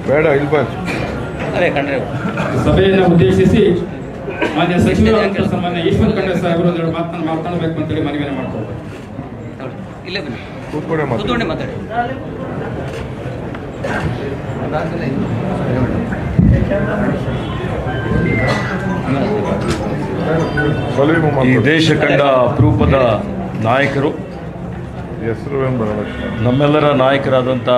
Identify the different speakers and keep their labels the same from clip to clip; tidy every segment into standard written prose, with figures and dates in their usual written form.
Speaker 1: ಬೇಡ ಇಲ್ಲಿ ಬಂದು
Speaker 2: ಸಭೆಯನ್ನು ಉದ್ದೇಶಿಸಿ ಮಾನ್ಯ ಸಚಿವರು ಸನ್ಮಾನ್ಯ ಈಶ್ವರ್ ಖಂಡ್ರೆ ಸಾಹೇಬರು ಒಂದೆರಡು ಮಾತನಾಡಬೇಕು ಅಂತೇಳಿ ಮನವಿಯನ್ನು ಮಾಡ್ಕೊಳ್ತಾರೆ.
Speaker 1: ಇಲ್ಲೇ ಬನ್ನಿ, ಕೂತ್ಕೊಂಡೆ ಮಾತಾಡಿ.
Speaker 3: ಈ ದೇಶ ಕಂಡ ಅಪರೂಪದ ನಾಯಕರು, ನಮ್ಮೆಲ್ಲರ ನಾಯಕರಾದಂಥ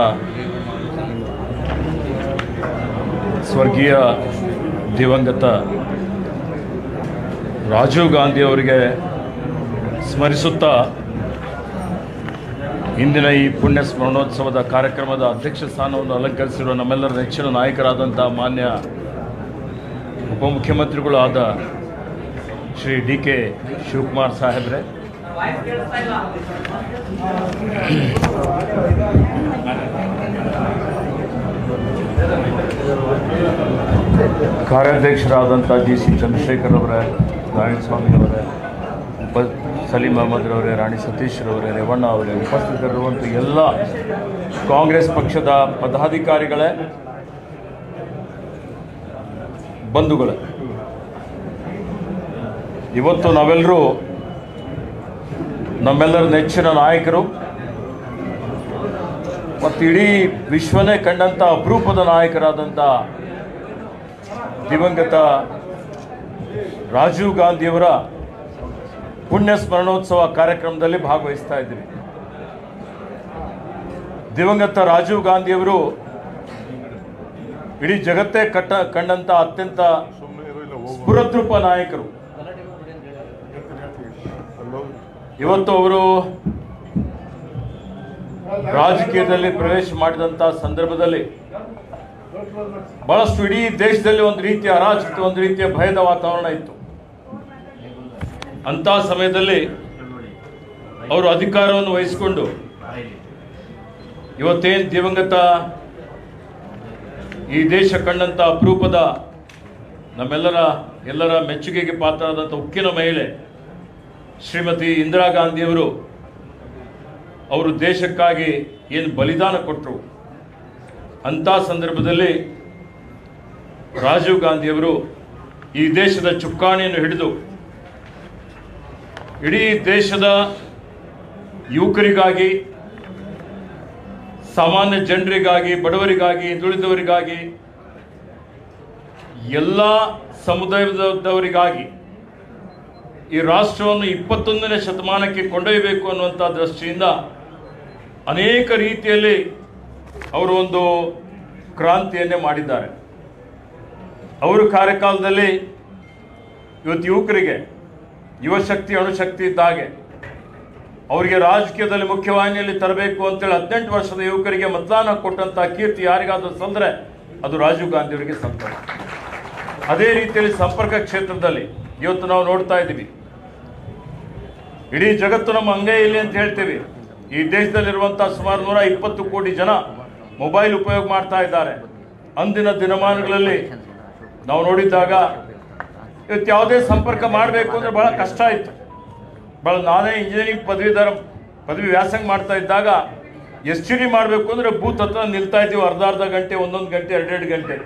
Speaker 3: ಸ್ವರ್ಗೀಯ ದಿವಂಗತ ರಾಜೀವ್ ಗಾಂಧಿ ಅವರಿಗೆ ಸ್ಮರಿಸುತ್ತಾ ಇಂದಿನ ಈ ಪುಣ್ಯ ಸ್ಮರಣೋತ್ಸವದ ಕಾರ್ಯಕ್ರಮದ ಅಧ್ಯಕ್ಷ ಸ್ಥಾನವನ್ನು ಅಲಂಕರಿಸಿರುವ ನಮ್ಮೆಲ್ಲರ ನೆಚ್ಚಿನ ನಾಯಕರಾದಂಥ ಮಾನ್ಯ ಉಪಮುಖ್ಯಮಂತ್ರಿಗಳು ಆದ ಶ್ರೀ ಡಿ ಕೆ ಶಿವಕುಮಾರ್ ಸಾಹೇಬ್ರೆ, ಕಾರ್ಯಾಧ್ಯಕ್ಷರಾದಂಥ ಜಿ ಸಿ ಚಂದ್ರಶೇಖರ್ ಅವರೇ, ನಾರಾಯಣಸ್ವಾಮಿ ಅವರೇ, ಸಲೀಂ ಅಹಮದ್ ಅವರೇ, ರಾಣಿ ಸತೀಶ್ ಅವರೇ, ರೇವಣ್ಣ ಅವರೇ, ಉಪಸ್ಥಿತರಿರುವಂಥ ಎಲ್ಲ ಕಾಂಗ್ರೆಸ್ ಪಕ್ಷದ ಪದಾಧಿಕಾರಿಗಳೇ, ಬಂಧುಗಳೇ, ಇವತ್ತು ನಾವೆಲ್ಲರೂ ನಮ್ಮೆಲ್ಲರ ನೆಚ್ಚಿನ ನಾಯಕರು ಮತ್ತು ಇಡೀ ವಿಶ್ವನೇ ಕಂಡಂಥ ಅಪರೂಪದ ನಾಯಕರಾದಂಥ ದಿವಂಗತ ರಾಜೀವ್ ಗಾಂಧಿಯವರ ಪುಣ್ಯ ಸ್ಮರಣೋತ್ಸವ ಕಾರ್ಯಕ್ರಮದಲ್ಲಿ ಭಾಗವಹಿಸ್ತಾ ಇದ್ದೀವಿ. ದಿವಂಗತ ರಾಜೀವ್ ಗಾಂಧಿಯವರು ಇಡೀ ಜಗತ್ತೇ ಕಂಡಂಥ ಅತ್ಯಂತ ಸ್ಫುರದ್ರೂಪ ನಾಯಕರು. ಇವತ್ತು ಅವರು ರಾಜಕೀಯದಲ್ಲಿ ಪ್ರವೇಶ ಮಾಡಿದಂಥ ಸಂದರ್ಭದಲ್ಲಿ ಬಹಳಷ್ಟು ಇಡೀ ದೇಶದಲ್ಲಿ ಒಂದು ರೀತಿಯ ಅರಾಜಕತೆ, ಒಂದು ರೀತಿಯ ಭಯದ ವಾತಾವರಣ ಇತ್ತು. ಅಂಥ ಸಮಯದಲ್ಲಿ ಅವರು ಅಧಿಕಾರವನ್ನು ವಹಿಸಿಕೊಂಡು ಇವತ್ತೇನು ದಿವಂಗತ ಈ ದೇಶ ಕಂಡಂಥ ಅಪರೂಪದ ಎಲ್ಲರ ಮೆಚ್ಚುಗೆಗೆ ಪಾತ್ರರಾದಂಥ ಉಕ್ಕಿನ ಮಹಿಳೆ ಶ್ರೀಮತಿ ಇಂದಿರಾ ಗಾಂಧಿಯವರು ಅವರು ದೇಶಕ್ಕಾಗಿ ಏನು ಬಲಿದಾನ ಕೊಟ್ಟರು, ಅಂಥ ಸಂದರ್ಭದಲ್ಲಿ ರಾಜೀವ್ ಗಾಂಧಿಯವರು ಈ ದೇಶದ ಚುಕ್ಕಾಣಿಯನ್ನು ಹಿಡಿದು ಇಡೀ ದೇಶದ ಯುವಕರಿಗಾಗಿ, ಸಾಮಾನ್ಯ ಜನರಿಗಾಗಿ, ಬಡವರಿಗಾಗಿ, ಹಿಂದುಳಿದವರಿಗಾಗಿ, ಎಲ್ಲ ಸಮುದಾಯದವರಿಗಾಗಿ ಈ ರಾಷ್ಟ್ರವನ್ನು 21ನೇ ಶತಮಾನಕ್ಕೆ ಕೊಂಡೊಯ್ಯಬೇಕು ಅನ್ನುವಂಥ ದೃಷ್ಟಿಯಿಂದ ಅನೇಕ ರೀತಿಯಲ್ಲಿ ಅವರು ಒಂದು ಕ್ರಾಂತಿಯನ್ನೇ ಮಾಡಿದ್ದಾರೆ. ಅವರ ಕಾರ್ಯಕಾಲದಲ್ಲಿ ಇವತ್ತು ಯುವಕರಿಗೆ ಯುವಶಕ್ತಿ ಅಣುಶಕ್ತಿ ಇದ್ದ ಹಾಗೆ ಅವರಿಗೆ ರಾಜಕೀಯದಲ್ಲಿ ಮುಖ್ಯವಾಹಿನಿಯಲ್ಲಿ ತರಬೇಕು ಅಂತೇಳಿ 18 ವರ್ಷದ ಯುವಕರಿಗೆ ಮತದಾನ ಕೊಟ್ಟಂಥ ಕೀರ್ತಿ ಯಾರಿಗಾದರೂ ಸಂದರೆ ಅದು ರಾಜೀವ್ ಗಾಂಧಿ ಅವರಿಗೆ ಸಂತೋಷ. ಅದೇ ರೀತಿಯಲ್ಲಿ ಸಂಪರ್ಕ ಕ್ಷೇತ್ರದಲ್ಲಿ ಇವತ್ತು ನಾವು ನೋಡ್ತಾ ಇದ್ದೀವಿ, ಇಡೀ ಜಗತ್ತು ನಮ್ಮ ಅಂಗೈಯಲ್ಲಿ ಅಂತ ಹೇಳ್ತೀವಿ. ಈ ದೇಶದಲ್ಲಿರುವಂಥ ಸುಮಾರು 120 ಕೋಟಿ ಜನ ಮೊಬೈಲ್ ಉಪಯೋಗ ಮಾಡ್ತಾ ಇದ್ದಾರೆ. ಅಂದಿನ ದಿನಮಾನಗಳಲ್ಲಿ ನಾವು ನೋಡಿದ್ದಾಗ ಇವತ್ತು ಯಾವುದೇ ಸಂಪರ್ಕ ಮಾಡಬೇಕು ಅಂದರೆ ಬಹಳ ಕಷ್ಟ ಇತ್ತು. ನಾನೇ ಇಂಜಿನಿಯರಿಂಗ್ ಪದವಿ ವ್ಯಾಸಂಗ ಮಾಡ್ತಾ ಇದ್ದಾಗ STD ಮಾಡಬೇಕು ಅಂದರೆ ಬೂತ್ ಹತ್ರ ನಿಲ್ತಾ ಇದ್ದೀವಿ, ಅರ್ಧ ಗಂಟೆ, 1 ಗಂಟೆ, 2 ಗಂಟೆ.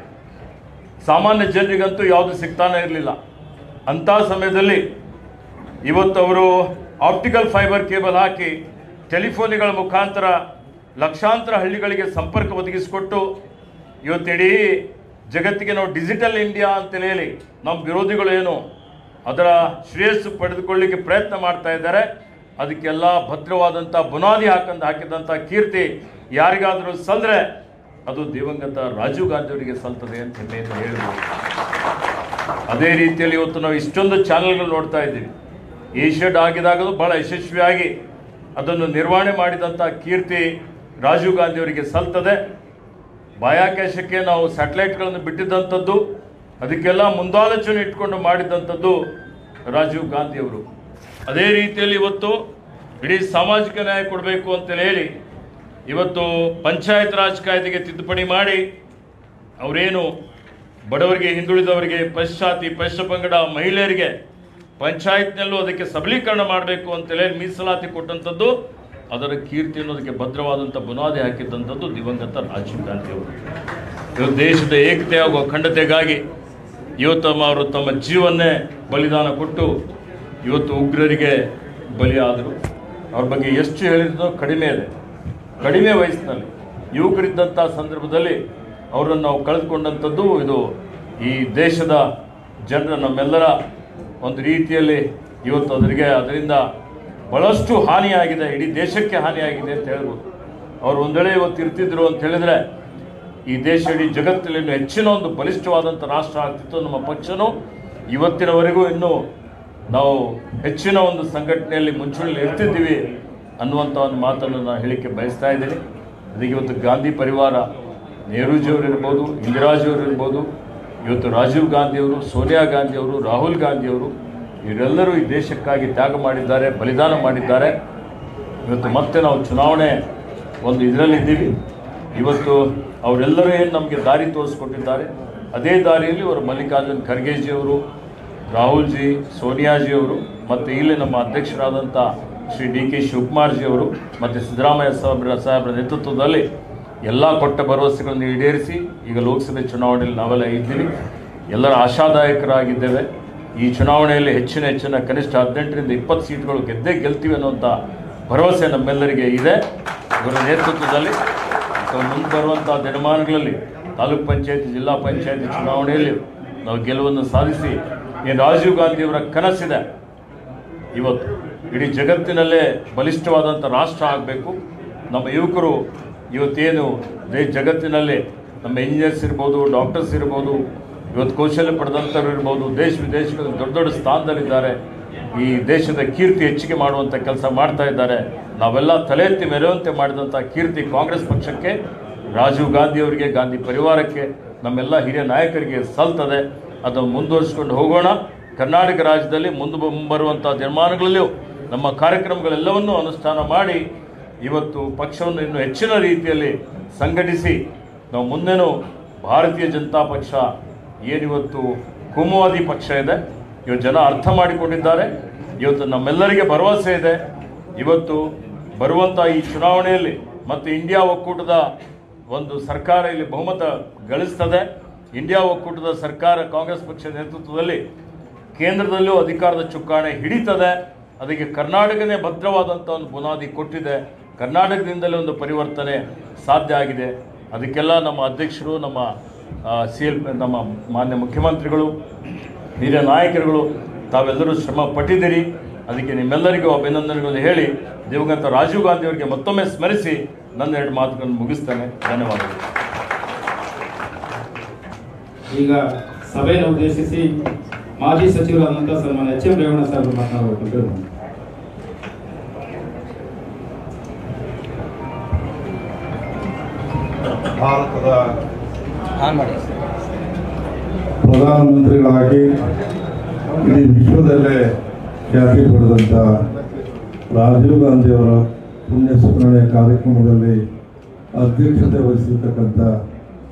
Speaker 3: ಸಾಮಾನ್ಯ ಜನರಿಗಂತೂ ಯಾವುದು ಸಿಗ್ತಾನೆ ಇರಲಿಲ್ಲ. ಅಂಥ ಸಮಯದಲ್ಲಿ ಇವತ್ತು ಅವರು ಆಪ್ಟಿಕಲ್ ಫೈಬರ್ ಕೇಬಲ್ ಹಾಕಿ ಟೆಲಿಫೋನಿಗಳ ಮುಖಾಂತರ ಲಕ್ಷಾಂತರ ಹಳ್ಳಿಗಳಿಗೆ ಸಂಪರ್ಕ ಒದಗಿಸಿಕೊಟ್ಟು ಇವತ್ತಿಡೀ ಜಗತ್ತಿಗೆ ನಾವು ಡಿಜಿಟಲ್ ಇಂಡಿಯಾ ಅಂತೇಳಿ ಹೇಳಿ ನಮ್ಮ ವಿರೋಧಿಗಳು ಏನು ಅದರ ಶ್ರೇಯಸ್ಸು ಪಡೆದುಕೊಳ್ಳಲಿಕ್ಕೆ ಪ್ರಯತ್ನ ಮಾಡ್ತಾ ಇದ್ದಾರೆ. ಅದಕ್ಕೆಲ್ಲ ಭದ್ರವಾದಂಥ ಬುನಾದಿ ಹಾಕಿದಂಥ ಕೀರ್ತಿ ಯಾರಿಗಾದರೂ ಸಲ್ಲರೆ ಅದು ದಿವಂಗತ ರಾಜೀವ್ ಗಾಂಧಿ ಅವರಿಗೆ ಸಲ್ತದೆ ಅಂತ ಹೆಮ್ಮೆಯಿಂದ ಹೇಳಿದ್ರು. ಅದೇ ರೀತಿಯಲ್ಲಿ ಇವತ್ತು ನಾವು ಇಷ್ಟೊಂದು ಚಾನೆಲ್ಗಳು ನೋಡ್ತಾ ಇದ್ದೀವಿ. ಏಷ್ಯಾಡ್ ಆಗಿದಾಗಲೂ ಬಹಳ ಯಶಸ್ವಿಯಾಗಿ ಅದನ್ನು ನಿರ್ವಹಣೆ ಮಾಡಿದಂಥ ಕೀರ್ತಿ ರಾಜೀವ್ ಗಾಂಧಿ ಅವರಿಗೆ ಸಲ್ತದೆ. ಬಾಹ್ಯಾಕಾಶಕ್ಕೆ ನಾವು ಸ್ಯಾಟಲೈಟ್ಗಳನ್ನು ಬಿಟ್ಟಿದ್ದಂಥದ್ದು, ಅದಕ್ಕೆಲ್ಲ ಮುಂದಾಲೋಚನೆ ಇಟ್ಕೊಂಡು ಮಾಡಿದಂಥದ್ದು ರಾಜೀವ್ ಗಾಂಧಿಯವರು. ಅದೇ ರೀತಿಯಲ್ಲಿ ಇವತ್ತು ಇಡೀ ಸಾಮಾಜಿಕ ನ್ಯಾಯ ಕೊಡಬೇಕು ಅಂತೇಳಿ ಹೇಳಿ ಇವತ್ತು ಪಂಚಾಯತ್ ರಾಜ್ ಕಾಯ್ದೆಗೆ ತಿದ್ದುಪಡಿ ಮಾಡಿ ಅವರೇನು ಬಡವರಿಗೆ, ಹಿಂದುಳಿದವರಿಗೆ, ಪಶ್ಚಾತಿ, ಪಶ್ಚಿಮ ಪಂಗಡ ಮಹಿಳೆಯರಿಗೆ ಪಂಚಾಯತ್ನಲ್ಲೂ ಅದಕ್ಕೆ ಸಬಲೀಕರಣ ಮಾಡಬೇಕು ಅಂತೇಳಿ ಮೀಸಲಾತಿ ಕೊಟ್ಟಂಥದ್ದು ಅದರ ಕೀರ್ತಿ ಅನ್ನೋದಕ್ಕೆ ಭದ್ರವಾದಂಥ ಬುನಾದಿ ಹಾಕಿದ್ದಂಥದ್ದು ದಿವಂಗತ ರಾಜೀವ್ ಗಾಂಧಿ ಅವರು. ಇವತ್ತು ದೇಶದ ಏಕತೆ ಹಾಗೂ ಅಖಂಡತೆಗಾಗಿ ಇವತ್ತು ಅವರು ತಮ್ಮ ಜೀವನ್ನೇ ಬಲಿದಾನ ಕೊಟ್ಟು ಇವತ್ತು ಉಗ್ರರಿಗೆ ಬಲಿಯಾದರು. ಅವ್ರ ಬಗ್ಗೆ ಎಷ್ಟು ಹೇಳಿದ್ರು ಕಡಿಮೆ ಇದೆ. ಕಡಿಮೆ ವಯಸ್ಸಿನಲ್ಲಿ ಯುವಕರಿದ್ದಂಥ ಸಂದರ್ಭದಲ್ಲಿ ಅವರನ್ನು ನಾವು ಕಳೆದುಕೊಂಡಂಥದ್ದು ಇದು ಈ ದೇಶದ ಜನರ ನಮ್ಮೆಲ್ಲರ ಒಂದು ರೀತಿಯಲ್ಲಿ ಇವತ್ತು ಅದರಿಂದ ಬಹಳಷ್ಟು ಹಾನಿಯಾಗಿದೆ, ಇಡೀ ದೇಶಕ್ಕೆ ಹಾನಿಯಾಗಿದೆ ಅಂತ ಹೇಳ್ಬೋದು. ಅವರು ಒಂದು ವೇಳೆ ಇವತ್ತು ಇರ್ತಿದ್ರು ಅಂತ ಹೇಳಿದರೆ ಈ ದೇಶ ಇಡೀ ಜಗತ್ತಿನಲ್ಲಿ ಇನ್ನೂ ಹೆಚ್ಚಿನ ಒಂದು ಬಲಿಷ್ಠವಾದಂಥ ರಾಷ್ಟ್ರ ಆಗ್ತಿತ್ತು. ನಮ್ಮ ಪಕ್ಷನೂ ಇವತ್ತಿನವರೆಗೂ ಇನ್ನೂ ನಾವು ಹೆಚ್ಚಿನ ಒಂದು ಸಂಘಟನೆಯಲ್ಲಿ ಮುಂಚೂಣಿಯಲ್ಲಿ ಇರ್ತಿದ್ದೀವಿ ಅನ್ನುವಂಥ ಒಂದು ಮಾತನ್ನು ನಾನು ಹೇಳಿಕೆ ಬಯಸ್ತಾ ಇದ್ದೀನಿ. ಅದಕ್ಕೆ ಇವತ್ತು ಗಾಂಧಿ ಪರಿವಾರ, ನೆಹರೂಜಿಯವರು ಇರ್ಬೋದು, ಇಂದಿರಾಜಿಯವರು ಇರ್ಬೋದು, ಇವತ್ತು ರಾಜೀವ್ ಗಾಂಧಿಯವರು, ಸೋನಿಯಾ ಗಾಂಧಿಯವರು, ರಾಹುಲ್ ಗಾಂಧಿಯವರು, ಇವರೆಲ್ಲರೂ ಈ ದೇಶಕ್ಕಾಗಿ ತ್ಯಾಗ ಮಾಡಿದ್ದಾರೆ, ಬಲಿದಾನ ಮಾಡಿದ್ದಾರೆ. ಇವತ್ತು ಮತ್ತೆ ನಾವು ಚುನಾವಣೆ ಒಂದು ಇದರಲ್ಲಿದ್ದೀವಿ. ಇವತ್ತು ಅವರೆಲ್ಲರೂ ಏನು ನಮಗೆ ದಾರಿ ತೋರಿಸ್ಕೊಟ್ಟಿದ್ದಾರೆ, ಅದೇ ದಾರಿಯಲ್ಲಿ ಅವರು ಮಲ್ಲಿಕಾರ್ಜುನ್ ಖರ್ಗೆಜಿಯವರು, ರಾಹುಲ್ಜಿ, ಸೋನಿಯಾಜಿಯವರು ಮತ್ತು ಇಲ್ಲಿ ನಮ್ಮ ಅಧ್ಯಕ್ಷರಾದಂಥ ಶ್ರೀ ಡಿ.ಕೆ. ಶಿವಕುಮಾರ್ಜಿಯವರು ಮತ್ತು ಸಿದ್ದರಾಮಯ್ಯ ಸಾಹೇಬರ ನೇತೃತ್ವದಲ್ಲಿ ಎಲ್ಲ ಕೊಟ್ಟ ಭರವಸೆಗಳನ್ನು ಈಡೇರಿಸಿ ಈಗ ಲೋಕಸಭೆ ಚುನಾವಣೆಯಲ್ಲಿ ನಾವೆಲ್ಲ ಇದ್ದೀವಿ. ಎಲ್ಲರ ಆಶಾದಾಯಕರಾಗಿದ್ದೇವೆ. ಈ ಚುನಾವಣೆಯಲ್ಲಿ ಹೆಚ್ಚಿನ ಕನಿಷ್ಠ 18ರಿಂದ 20 ಸೀಟ್ಗಳು ಗೆಲ್ತೀವಿ ಅನ್ನುವಂಥ ಭರವಸೆ ನಮ್ಮೆಲ್ಲರಿಗೆ ಇದೆ. ಇವರ ನೇತೃತ್ವದಲ್ಲಿ ಮುಂದೆ ಬರುವಂಥ ದಿನಮಾನಗಳಲ್ಲಿ ತಾಲೂಕ್ ಪಂಚಾಯತಿ, ಜಿಲ್ಲಾ ಪಂಚಾಯತಿ ಚುನಾವಣೆಯಲ್ಲಿ ನಾವು ಗೆಲುವನ್ನು ಸಾಧಿಸಿ ಏನು ರಾಜೀವ್ ಗಾಂಧಿಯವರ ಕನಸಿದೆ, ಇವತ್ತು ಇಡೀ ಜಗತ್ತಿನಲ್ಲೇ ಬಲಿಷ್ಠವಾದಂಥ ರಾಷ್ಟ್ರ ಆಗಬೇಕು. ನಮ್ಮ ಯುವಕರು ಇವತ್ತೇನು ಜಗತ್ತಿನಲ್ಲಿ ನಮ್ಮ ಇಂಜಿನಿಯರ್ಸ್ ಇರ್ಬೋದು, ಡಾಕ್ಟರ್ಸ್ ಇರ್ಬೋದು, ಇವತ್ತು ಕೌಶಲ್ಯ ಪಡೆದಂಥವ್ರು ಇರ್ಬೋದು, ದೇಶ ವಿದೇಶಗಳಲ್ಲಿ ದೊಡ್ಡ ದೊಡ್ಡ ಸ್ಥಾನದಲ್ಲಿದ್ದಾರೆ. ಈ ದೇಶದ ಕೀರ್ತಿ ಹೆಚ್ಚಿಗೆ ಮಾಡುವಂಥ ಕೆಲಸ ಮಾಡ್ತಾ ಇದ್ದಾರೆ. ನಾವೆಲ್ಲ ತಲೆ ಎತ್ತಿ ಮೆರೆಯುವಂತೆ ಮಾಡಿದಂಥ ಕೀರ್ತಿ ಕಾಂಗ್ರೆಸ್ ಪಕ್ಷಕ್ಕೆ, ರಾಜೀವ್ ಗಾಂಧಿಯವರಿಗೆ, ಗಾಂಧಿ ಪರಿವಾರಕ್ಕೆ, ನಮ್ಮೆಲ್ಲ ಹಿರಿಯ ನಾಯಕರಿಗೆ ಸಲ್ತದೆ. ಅದನ್ನು ಮುಂದುವರಿಸಿಕೊಂಡು ಹೋಗೋಣ. ಕರ್ನಾಟಕ ರಾಜ್ಯದಲ್ಲಿ ಮುಂಬರುವಂಥ ದಿನಮಾನಗಳಲ್ಲಿಯೂ ನಮ್ಮ ಕಾರ್ಯಕ್ರಮಗಳೆಲ್ಲವನ್ನೂ ಅನುಷ್ಠಾನ ಮಾಡಿ ಇವತ್ತು ಪಕ್ಷವನ್ನು ಇನ್ನೂ ಹೆಚ್ಚಿನ ರೀತಿಯಲ್ಲಿ ಸಂಘಟಿಸಿ ನಾವು ಮುಂದೇನು ಭಾರತೀಯ ಜನತಾ ಪಕ್ಷ ಏನಿವತ್ತು ಕೋಮುವಾದಿ ಪಕ್ಷ ಇದೆ, ಇವತ್ತು ಜನ ಅರ್ಥ ಮಾಡಿಕೊಂಡಿದ್ದಾರೆ. ಇವತ್ತು ನಮ್ಮೆಲ್ಲರಿಗೆ ಭರವಸೆ ಇದೆ. ಇವತ್ತು ಬರುವಂಥ ಈ ಚುನಾವಣೆಯಲ್ಲಿ ಮತ್ತು ಇಂಡಿಯಾ ಒಕ್ಕೂಟದ ಒಂದು ಸರ್ಕಾರ ಇಲ್ಲಿ ಬಹುಮತ ಗಳಿಸ್ತದೆ. ಇಂಡಿಯಾ ಒಕ್ಕೂಟದ ಸರ್ಕಾರ ಕಾಂಗ್ರೆಸ್ ಪಕ್ಷದ ನೇತೃತ್ವದಲ್ಲಿ ಕೇಂದ್ರದಲ್ಲೂ ಅಧಿಕಾರದ ಚುಕ್ಕಾಣಿ ಹಿಡಿತದೆ. ಅದಕ್ಕೆ ಕರ್ನಾಟಕನೇ ಭದ್ರವಾದಂಥ ಒಂದು ಬುನಾದಿ ಕೊಟ್ಟಿದೆ. ಕರ್ನಾಟಕದಿಂದಲೇ ಒಂದು ಪರಿವರ್ತನೆ ಸಾಧ್ಯ ಆಗಿದೆ. ಅದಕ್ಕೆಲ್ಲ ನಮ್ಮ ಅಧ್ಯಕ್ಷರು, ನಮ್ಮ ನಮ್ಮ ಮಾನ್ಯ ಮುಖ್ಯಮಂತ್ರಿಗಳು, ಹಿರಿಯ ನಾಯಕರುಗಳು ತಾವೆಲ್ಲರೂ ಶ್ರಮ ಪಟ್ಟಿದ್ದೀರಿ. ಅದಕ್ಕೆ ನಿಮ್ಮೆಲ್ಲರಿಗೂ ಅಭಿನಂದನೆಗಳನ್ನು ಹೇಳಿ ದಿವಂಗತ ರಾಜೀವ್ ಗಾಂಧಿ ಅವರಿಗೆ ಮತ್ತೊಮ್ಮೆ ಸ್ಮರಿಸಿ ನನ್ನ 2 ಮಾತುಗಳನ್ನು ಮುಗಿಸ್ತೇನೆ. ಧನ್ಯವಾದಗಳು.
Speaker 2: ಈಗ ಸಭೆಯನ್ನು ಉದ್ದೇಶಿಸಿ ಮಾಜಿ ಸಚಿವರಾದಂಥ ಸನ್ಮಾನ್ಯ ಎಚ್.ಎಂ. ರೇವಣ್ಣ ಸಾಹೇಬರು ಮಾತನಾಡಬೇಕು.
Speaker 4: ಭಾರತದ
Speaker 5: ಪ್ರಧಾನಮಂತ್ರಿಗಳಾಗಿ ಇಡೀ ವಿಶ್ವದಲ್ಲೇ ಖ್ಯಾತಿ ಪಡೆದಂಥ ರಾಜೀವ್ ಗಾಂಧಿಯವರ ಪುಣ್ಯಸ್ಮರಣೆ ಕಾರ್ಯಕ್ರಮದಲ್ಲಿ ಅಧ್ಯಕ್ಷತೆ ವಹಿಸಿರ್ತಕ್ಕಂಥ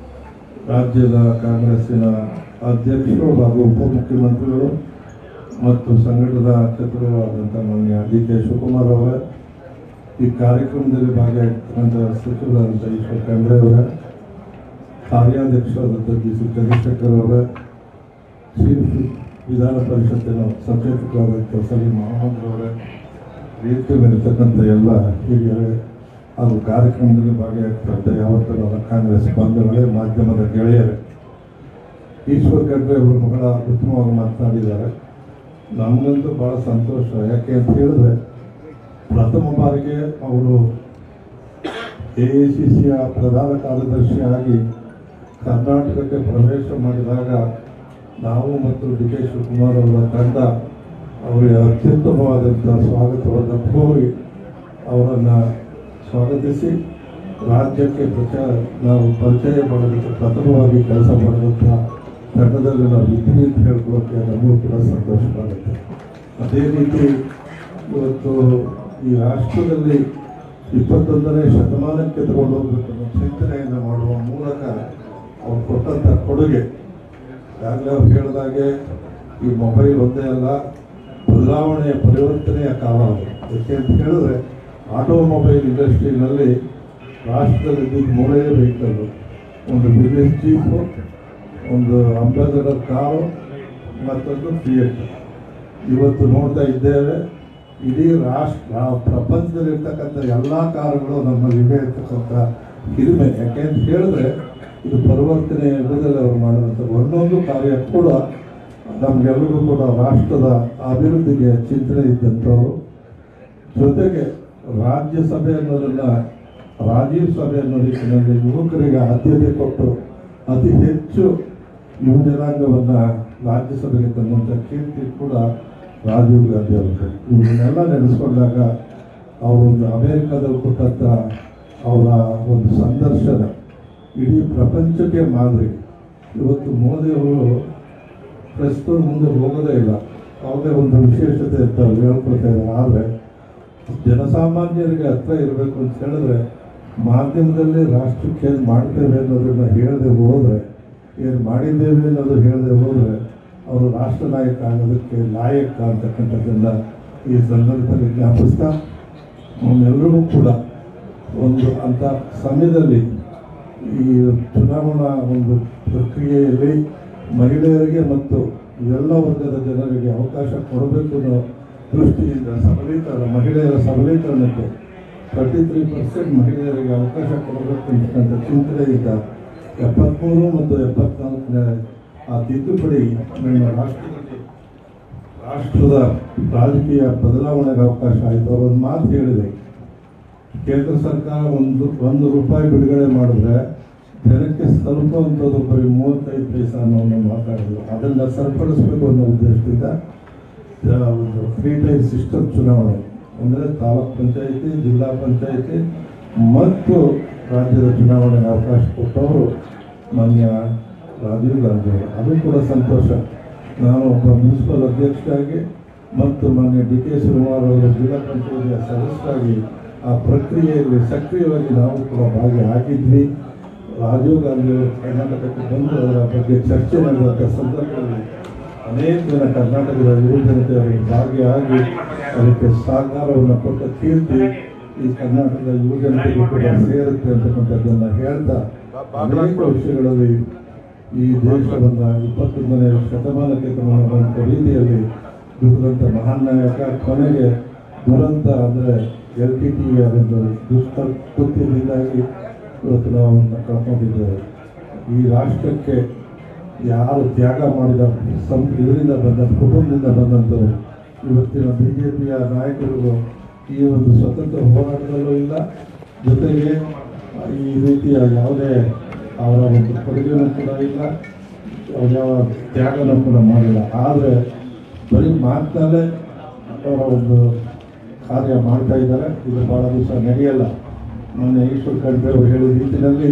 Speaker 5: ರಾಜ್ಯದ ಕಾಂಗ್ರೆಸ್ಸಿನ ಅಧ್ಯಕ್ಷರು ಹಾಗೂ ಉಪಮುಖ್ಯಮಂತ್ರಿಗಳು ಮತ್ತು ಸಂಘಟನಾ ಅಧ್ಯಕ್ಷರಾದಂಥ ಮಾನ್ಯ ಡಿ.ಕೆ. ಶಿವಕುಮಾರ್ ಅವರೇ, ಈ ಕಾರ್ಯಕ್ರಮದಲ್ಲಿ ಭಾಗಿಯಾಗಿರ್ತಕ್ಕಂಥ ಸಚಿವರಾದಂಥ ಈಶ್ವರ್ ಖಂಡ್ರೆ ಅವರೇ, ಕಾರ್ಯಾಧ್ಯಕ್ಷರಾದಂಥ ಜಿ.ಸಿ. ಚಂದ್ರಶೇಖರ್ ಅವರೇ, ವಿಧಾನ ಪರಿಷತ್ತಿನ ಸಚೇತಕರಾದಂಥ ಸಲೀಂ ಅಹಮದ್ ಅವರೇ, ವೇದಿಕೆ ಮೇಲಿರ್ತಕ್ಕಂಥ ಎಲ್ಲ ಹಿರಿಯರೇ ಹಾಗೂ ಕಾರ್ಯಕ್ರಮದಲ್ಲಿ ಭಾಗಿಯಾಗ್ತಕ್ಕಂಥ ಯಾವತ್ತೂ ಕಾಂಗ್ರೆಸ್ ಬಂಧುಗಳೇ, ಮಾಧ್ಯಮದ ಗೆಳೆಯರೇ, ಈಶ್ವರ್ ಖಂಡ್ರೆ ಅವರು ಬಹಳ ಉತ್ತಮವಾಗಿ ಮಾತನಾಡಿದ್ದಾರೆ. ನಮಗಂತೂ ಭಾಳ ಸಂತೋಷ. ಯಾಕೆ ಅಂತ ಹೇಳಿದ್ರೆ ಪ್ರಥಮ ಬಾರಿಗೆ ಅವರು AICCಯ ಪ್ರಧಾನ ಕಾರ್ಯದರ್ಶಿಯಾಗಿ ಕರ್ನಾಟಕಕ್ಕೆ ಪ್ರವೇಶ ಮಾಡಿದಾಗ ನಾವು ಮತ್ತು ಡಿ.ಕೆ. ಶಿವಕುಮಾರ್ ಅವರ ತಂಡ ಅವರಿಗೆ ಅತ್ಯುತ್ತಮವಾದಂಥ ಸ್ವಾಗತವನ್ನು ಕೋರಿ ಅವರನ್ನು ಸ್ವಾಗತಿಸಿ ರಾಜ್ಯಕ್ಕೆ ನಾವು ಪರಿಚಯ ಮಾಡೋದಕ್ಕೆ ಪ್ರಥಮವಾಗಿ ಕೆಲಸ ಮಾಡಿದಂಥ ತಂಡದಲ್ಲಿ ನಾವು ಇದ್ದೀವಿ ಅಂತ ಹೇಳ್ಕೊಳ್ಳೋಕ್ಕೆ ನಮಗೂ ಕೂಡ ಸಂತೋಷವಾಗುತ್ತೆ. ಅದೇ ರೀತಿ ಇವತ್ತು ಈ ರಾಷ್ಟ್ರದಲ್ಲಿ 21ನೇ ಶತಮಾನಕ್ಕೆ ತಗೊಂಡು ಹೋಗ್ಬೇಕು ಅನ್ನೋ ಚಿಂತನೆಯನ್ನು ಮಾಡುವ ಮೂಲಕ ಅವ್ರು ಕೊಟ್ಟಂಥ ಕೊಡುಗೆ, ಈಗಾಗಲೇ ಅವ್ರು ಹೇಳಿದಾಗೆ ಈ ಮೊಬೈಲ್ ಒಂದೇ ಅಲ್ಲ, ಬದಲಾವಣೆಯ ಪರಿವರ್ತನೆಯ ಕಾಲ ಅದು. ಯಾಕೆ ಅಂತ ಹೇಳಿದ್ರೆ ಆಟೋಮೊಬೈಲ್ ಇಂಡಸ್ಟ್ರಿನಲ್ಲಿ ರಾಷ್ಟ್ರದಲ್ಲಿ ಮೂರೇ ವೆಹಿಕಲ್ಲು, ಒಂದು ಬಿಸ್ನೆಸ್ ಜೀಪು, ಒಂದು ಅಂಬಾಸಡರ್ ಕಾರು, ಮತ್ತೊಂದು ಫಿಯಟ್. ಇವತ್ತು ನೋಡ್ತಾ ಇದ್ದೇವೆ, ಇಡೀ ಪ್ರಪಂಚದಲ್ಲಿರ್ತಕ್ಕಂಥ ಎಲ್ಲ ಕಾರುಗಳು ನಮ್ಮಲ್ಲಿವೆ ಇರ್ತಕ್ಕಂಥ ಹಿರಿಮೆ. ಯಾಕೆಂತ ಹೇಳಿದ್ರೆ ಇದು ಪರಿವರ್ತನೆ ಯುಗದಲ್ಲಿ ಅವರು ಮಾಡಿದಂಥ ಒಂದೊಂದು ಕಾರ್ಯ ಕೂಡ ನಮಗೆಲ್ಲರಿಗೂ ಕೂಡ ರಾಷ್ಟ್ರದ ಅಭಿವೃದ್ಧಿಗೆ ಚಿಂತನೆ ಇದ್ದಂಥವರು. ಜೊತೆಗೆ ರಾಜ್ಯಸಭೆ ಅನ್ನೋದನ್ನು ರಾಜೀವ್ ಸಭೆ ಅನ್ನೋ ರೀತಿಯಲ್ಲಿ ಯುವಕರಿಗೆ ಆದ್ಯತೆ ಕೊಟ್ಟು ಅತಿ ಹೆಚ್ಚು ಯುವ ಜನಾಂಗವನ್ನು ರಾಜ್ಯಸಭೆಗೆ ತಂದಂಥ ಕೀರ್ತಿ ಕೂಡ ರಾಜೀವ್ ಗಾಂಧಿ ಅವರು. ಇವನ್ನೆಲ್ಲ ನೆನೆಸ್ಕೊಂಡಾಗ ಅವರೊಂದು ಅಮೇರಿಕಾದಲ್ಲಿ ಕೊಟ್ಟಂಥ ಅವರ ಒಂದು ಸಂದರ್ಶನ ಇಡೀ ಪ್ರಪಂಚಕ್ಕೆ ಮಾದರಿ. ಇವತ್ತು ಮೋದಿಯವರು ಪ್ರಸ್ತುತ ಮುಂದೆ ಹೋಗೋದೇ ಇಲ್ಲ, ಯಾವುದೇ ಒಂದು ವಿಶೇಷತೆ ಅಂತ ಹೇಳ್ಕೊಳ್ತಾ ಇದ್ದಾರೆ. ಆದರೆ ಜನಸಾಮಾನ್ಯರಿಗೆ ಹತ್ರ ಇರಬೇಕು ಅಂತ ಹೇಳಿದ್ರೆ ಮಾಧ್ಯಮದಲ್ಲಿ ರಾಷ್ಟ್ರಕ್ಕೆ ಏನು ಮಾಡ್ತೇವೆ ಅನ್ನೋದನ್ನು ಹೇಳದೆ ಹೋದರೆ, ಏನು ಮಾಡಿದ್ದೇವೆ ಅನ್ನೋದು ಹೇಳದೆ ಹೋದರೆ ಅವರು ರಾಷ್ಟ್ರ ನಾಯಕ ಆಗೋದಕ್ಕೆ ಲಾಯಕ ಅಂತಕ್ಕಂಥದ್ದನ್ನು ಈ ಸಂದರ್ಭದಲ್ಲಿ ಜ್ಞಾಪಿಸ್ತಾ, ಅವನ್ನೆಲ್ಲರೂ ಕೂಡ ಒಂದು ಅಂಥ ಸಮಯದಲ್ಲಿ ಈ ಚುನಾವಣಾ ಒಂದು ಪ್ರಕ್ರಿಯೆಯಲ್ಲಿ ಮಹಿಳೆಯರಿಗೆ ಮತ್ತು ಎಲ್ಲ ವರ್ಗದ ಜನರಿಗೆ ಅವಕಾಶ ಕೊಡಬೇಕು ಅನ್ನೋ ದೃಷ್ಟಿಯಿಂದ ಮಹಿಳೆಯರ ಸಬಲೀಕರಣಕ್ಕೆ 33% ಮಹಿಳೆಯರಿಗೆ ಅವಕಾಶ ಕೊಡಬೇಕು ಅಂತಕ್ಕಂಥ ಚಿಂತನೆಯಿಂದ 73 ಮತ್ತು 74ನೇ ಆ ತಿದ್ದುಪಡಿ ನಮ್ಮ ರಾಷ್ಟ್ರದ ರಾಜಕೀಯ ಬದಲಾವಣೆಗೆ ಅವಕಾಶ ಆಯಿತು. ಅವರೊಂದು ಮಾತು ಹೇಳಿದೆ, ಕೇಂದ್ರ ಸರ್ಕಾರ ಒಂದು ರೂಪಾಯಿ ಬಿಡುಗಡೆ ಮಾಡಿದ್ರೆ ಜನಕ್ಕೆ ತಲುಪುವಂಥದ್ದು ಬರೀ 35 ಪೈಸೆ ಅನ್ನೋದನ್ನು ಮಾತಾಡಿದ್ರು. ಅದನ್ನು ಸರಿಪಡಿಸಬೇಕು ಅನ್ನೋ ಉದ್ದೇಶದಿಂದ ಒಂದು 3 ಟೈರ್ ಸಿಸ್ಟಮ್ ಚುನಾವಣೆ ಅಂದರೆ ತಾಲೂಕ್ ಪಂಚಾಯಿತಿ, ಜಿಲ್ಲಾ ಪಂಚಾಯಿತಿ ಮತ್ತು ರಾಜ್ಯದ ಚುನಾವಣೆಗೆ ಅವಕಾಶ ಕೊಟ್ಟವರು ಮಾನ್ಯ ರಾಜೀವ್ ಗಾಂಧಿ. ಅದು ಕೂಡ ಸಂತೋಷ. ನಾನು ಒಬ್ಬ ಮುನ್ಸಿಪಲ್ ಅಧ್ಯಕ್ಷರಾಗಿ ಮತ್ತು ಮಾನ್ಯ ಡಿ ಕೆ ಶಿವಕುಮಾರ್ ಅವರು ಜಿಲ್ಲಾ ಪಂಚಾಯಿತಿಯ ಸದಸ್ಯರಾಗಿ ಆ ಪ್ರಕ್ರಿಯೆಯಲ್ಲಿ ಸಕ್ರಿಯವಾಗಿ ನಾವು ಕೂಡ ಭಾಗಿಯಾಗಿದ್ವಿ. ರಾಜೀವ್ ಗಾಂಧಿ ಅವರು ಕರ್ನಾಟಕಕ್ಕೆ ಬಂದು ಅದರ ಬಗ್ಗೆ ಚರ್ಚೆ ನಡೆದಂಥ ಸಂದರ್ಭದಲ್ಲಿ ಅನೇಕ ಜನ ಕರ್ನಾಟಕದ ಯುವ ಜನತೆಯವರು ಭಾಗಿಯಾಗಿ ಅದಕ್ಕೆ ಸಹಕಾರವನ್ನು ಕೊಟ್ಟ ಕೀರ್ತಿ ಈ ಕರ್ನಾಟಕದ ಯುವ ಜನತೆಗೂ ಕೂಡ ಸೇರುತ್ತೆ ಅಂತಕ್ಕಂಥದ್ದನ್ನು ಹೇಳ್ತಾ, ಅನೇಕ ವಿಷಯಗಳಲ್ಲಿ ಈ ದೇಶವನ್ನು 21ನೇ ಶತಮಾನಕ್ಕೆ ತಗೊಂಡಂಥ ರೀತಿಯಲ್ಲಿ ದುಡಿದಂಥ ಮಹಾನ್ ನಾಯಕ ಕೊನೆಗೆ ದುರಂತ ಅಂದರೆ LTT ಒಂದು ದುಷ್ಕೃತ್ಯದಿಂದಾಗಿ ಇವತ್ತು ನಾವು ಕಳ್ಕೊಂಡಿದ್ದೇವೆ. ಈ ರಾಷ್ಟ್ರಕ್ಕೆ ಯಾರು ತ್ಯಾಗ ಮಾಡಿದ ಇದರಿಂದ ಬಂದ ಕುಟುಂಬದಿಂದ ಬಂದಂಥವರು ಇವತ್ತಿನ BJPಯ ನಾಯಕರು ಈ ಒಂದು ಸ್ವತಂತ್ರ ಹೋರಾಟದಲ್ಲೂ ಇಲ್ಲ, ಜೊತೆಗೆ ಈ ರೀತಿಯ ಯಾವುದೇ ಅವರ ಒಂದು ಕೊಡುಗೆನೂ ಕೂಡ ಇಲ್ಲ, ಯಾವ ತ್ಯಾಗನೂ ಕೂಡ ಮಾಡಿಲ್ಲ. ಆದರೆ ಬರೀ ಮಾತಿನಲ್ಲೇ ಅವರ ಒಂದು ಕಾರ್ಯ ಮಾಡ್ತಾ ಇದ್ದಾರೆ. ಇದು ಭಾಳ ದಿವಸ ನಡೆಯಲ್ಲ. ಮೊನ್ನೆ ಈಶ್ವರ್ ಖಂಡ್ರೆ ಅವರು ಹೇಳಿದ ರೀತಿಯಲ್ಲಿ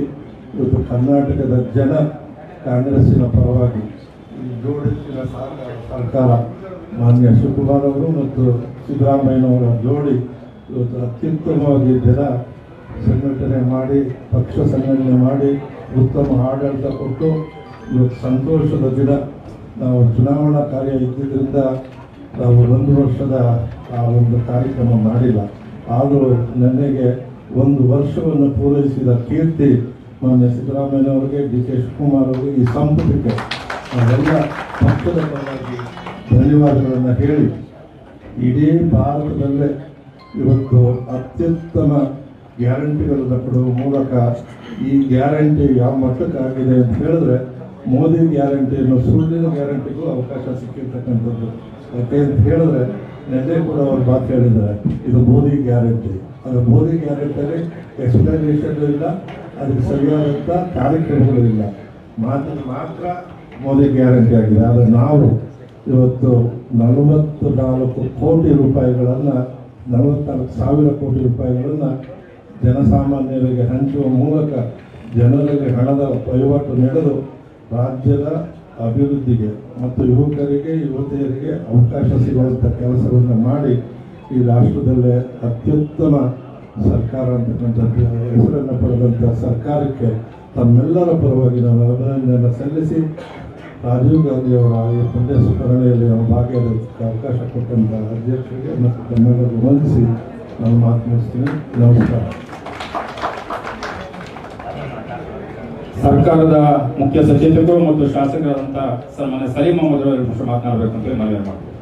Speaker 5: ಇವತ್ತು ಕರ್ನಾಟಕದ ಜನ ಕಾಂಗ್ರೆಸ್ಸಿನ ಪರವಾಗಿ ಜೋಡಿಸಿನ ಸರ್ಕಾರ ಮಾನ್ಯ ಶಿವಕುಮಾರ್ ಅವರು ಮತ್ತು ಸಿದ್ದರಾಮಯ್ಯನವರ ಜೋಡಿ ಇವತ್ತು ಅತ್ಯುತ್ತಮವಾಗಿ ಜನ ಸಂಘಟನೆ ಮಾಡಿ, ಪಕ್ಷ ಸಂಘಟನೆ ಮಾಡಿ, ಉತ್ತಮ ಆಡಳಿತ ಕೊಟ್ಟು ಇವತ್ತು ಸಂತೋಷದ ದಿನ. ನಾವು ಚುನಾವಣಾ ಕಾರ್ಯ ಇದ್ದಿದ್ದರಿಂದ ನಾವು 1 ವರ್ಷದ ಆ ಒಂದು ಕಾರ್ಯಕ್ರಮ ಮಾಡಿಲ್ಲ. ಆದರೂ ನನಗೆ 1 ವರ್ಷವನ್ನು ಪೂರೈಸಿದ ಕೀರ್ತಿ ಮಾನ್ಯ ಸಿದ್ದರಾಮಯ್ಯನವರಿಗೆ, ಡಿ ಕೆ ಶಿವಕುಮಾರ್ ಅವರಿಗೆ, ಈ ಸಂಪುಟಕ್ಕೆ ನಾವೆಲ್ಲ ಪಕ್ಷದ ಪರವಾಗಿ ಧನ್ಯವಾದಗಳನ್ನು ಹೇಳಿ, ಇಡೀ ಭಾರತದಲ್ಲೇ ಇವತ್ತು ಅತ್ಯುತ್ತಮ ಗ್ಯಾರಂಟಿಗಳನ್ನು ಕೊಡುವ ಮೂಲಕ ಈ ಗ್ಯಾರಂಟಿ ಯಾವ ಮಟ್ಟಕ್ಕಾಗಿದೆ ಅಂತ ಹೇಳಿದ್ರೆ ಮೋದಿ ಗ್ಯಾರಂಟಿಯನ್ನು ಸುಳ್ಳಿನ ಗ್ಯಾರಂಟಿಗೂ ಅವಕಾಶ ಸಿಕ್ಕಿರ್ತಕ್ಕಂಥದ್ದು. ಯಾಕೆ ಅಂತ ಹೇಳಿದ್ರೆ ನಿನ್ನೆ ಕೂಡ ಅವರು ಮಾತು ಹೇಳಿದ್ದಾರೆ, ಇದು ಮೋದಿ ಗ್ಯಾರಂಟಿ. ಅದು ಮೋದಿ ಗ್ಯಾರಂಟಿಯಲ್ಲಿ ಎಕ್ಸ್ಪ್ಲನೇಷನ್ ಇಲ್ಲ, ಅದಕ್ಕೆ ಸರಿಯಾದಂಥ ಕಾರ್ಯಕ್ರಮಗಳು ಇಲ್ಲ, ಮಾತ್ರ ಮೋದಿ ಗ್ಯಾರಂಟಿ ಆಗಿದೆ. ಆದರೆ ನಾವು ಇವತ್ತು 44 ಕೋಟಿ ರೂಪಾಯಿಗಳನ್ನು 44,000 ಕೋಟಿ ರೂಪಾಯಿಗಳನ್ನು ಜನಸಾಮಾನ್ಯರಿಗೆ ಹಂಚುವ ಮೂಲಕ ಜನರಿಗೆ ಹಣದ ವಹಿವಾಟು ನಡೆದು ರಾಜ್ಯದ ಅಭಿವೃದ್ಧಿಗೆ ಮತ್ತು ಯುವಕರಿಗೆ ಯುವತಿಯರಿಗೆ ಅವಕಾಶ ಸಿಗುವಂಥ ಕೆಲಸವನ್ನು ಮಾಡಿ ಈ ರಾಷ್ಟ್ರದಲ್ಲೇ ಅತ್ಯುತ್ತಮ ಸರ್ಕಾರ ಅಂತಕ್ಕಂಥದ್ದು ಹೆಸರನ್ನು ಪಡೆದಂಥ ಸರ್ಕಾರಕ್ಕೆ ತಮ್ಮೆಲ್ಲರ ಪರವಾಗಿ ನಾವು ಅಭಿನಂದನೆಯನ್ನು ಸಲ್ಲಿಸಿ, ರಾಜೀವ್ ಗಾಂಧಿಯವರ ಈ ಪುಣ್ಯ ಸ್ಮರಣೆಯಲ್ಲಿ ನಾವು ಭಾಗಿಯಾಗೋದಕ್ಕೆ ಅವಕಾಶ ಕೊಟ್ಟಂಥ ಅಧ್ಯಕ್ಷರಿಗೆ ಮತ್ತು ತಮ್ಮೆಲ್ಲರಿಗೂ ವಂದಿಸಿ ನನ್ನ ಮಾತು ಮುಗಿಸ್ತೀನಿ. ನಮಸ್ಕಾರ.
Speaker 2: ಸರ್ಕಾರದ ಮುಖ್ಯ ಸಚೇತಕರು ಮತ್ತು ಶಾಸಕರಾದಂಥ ಸನ್ಮಾನ್ಯ ಸಲೀಂ ಅಹಮದ್ ಅವರು ಮಾತನಾಡಬೇಕು ಅಂತ ಮನವಿ ಮಾಡ್ತೀವಿ.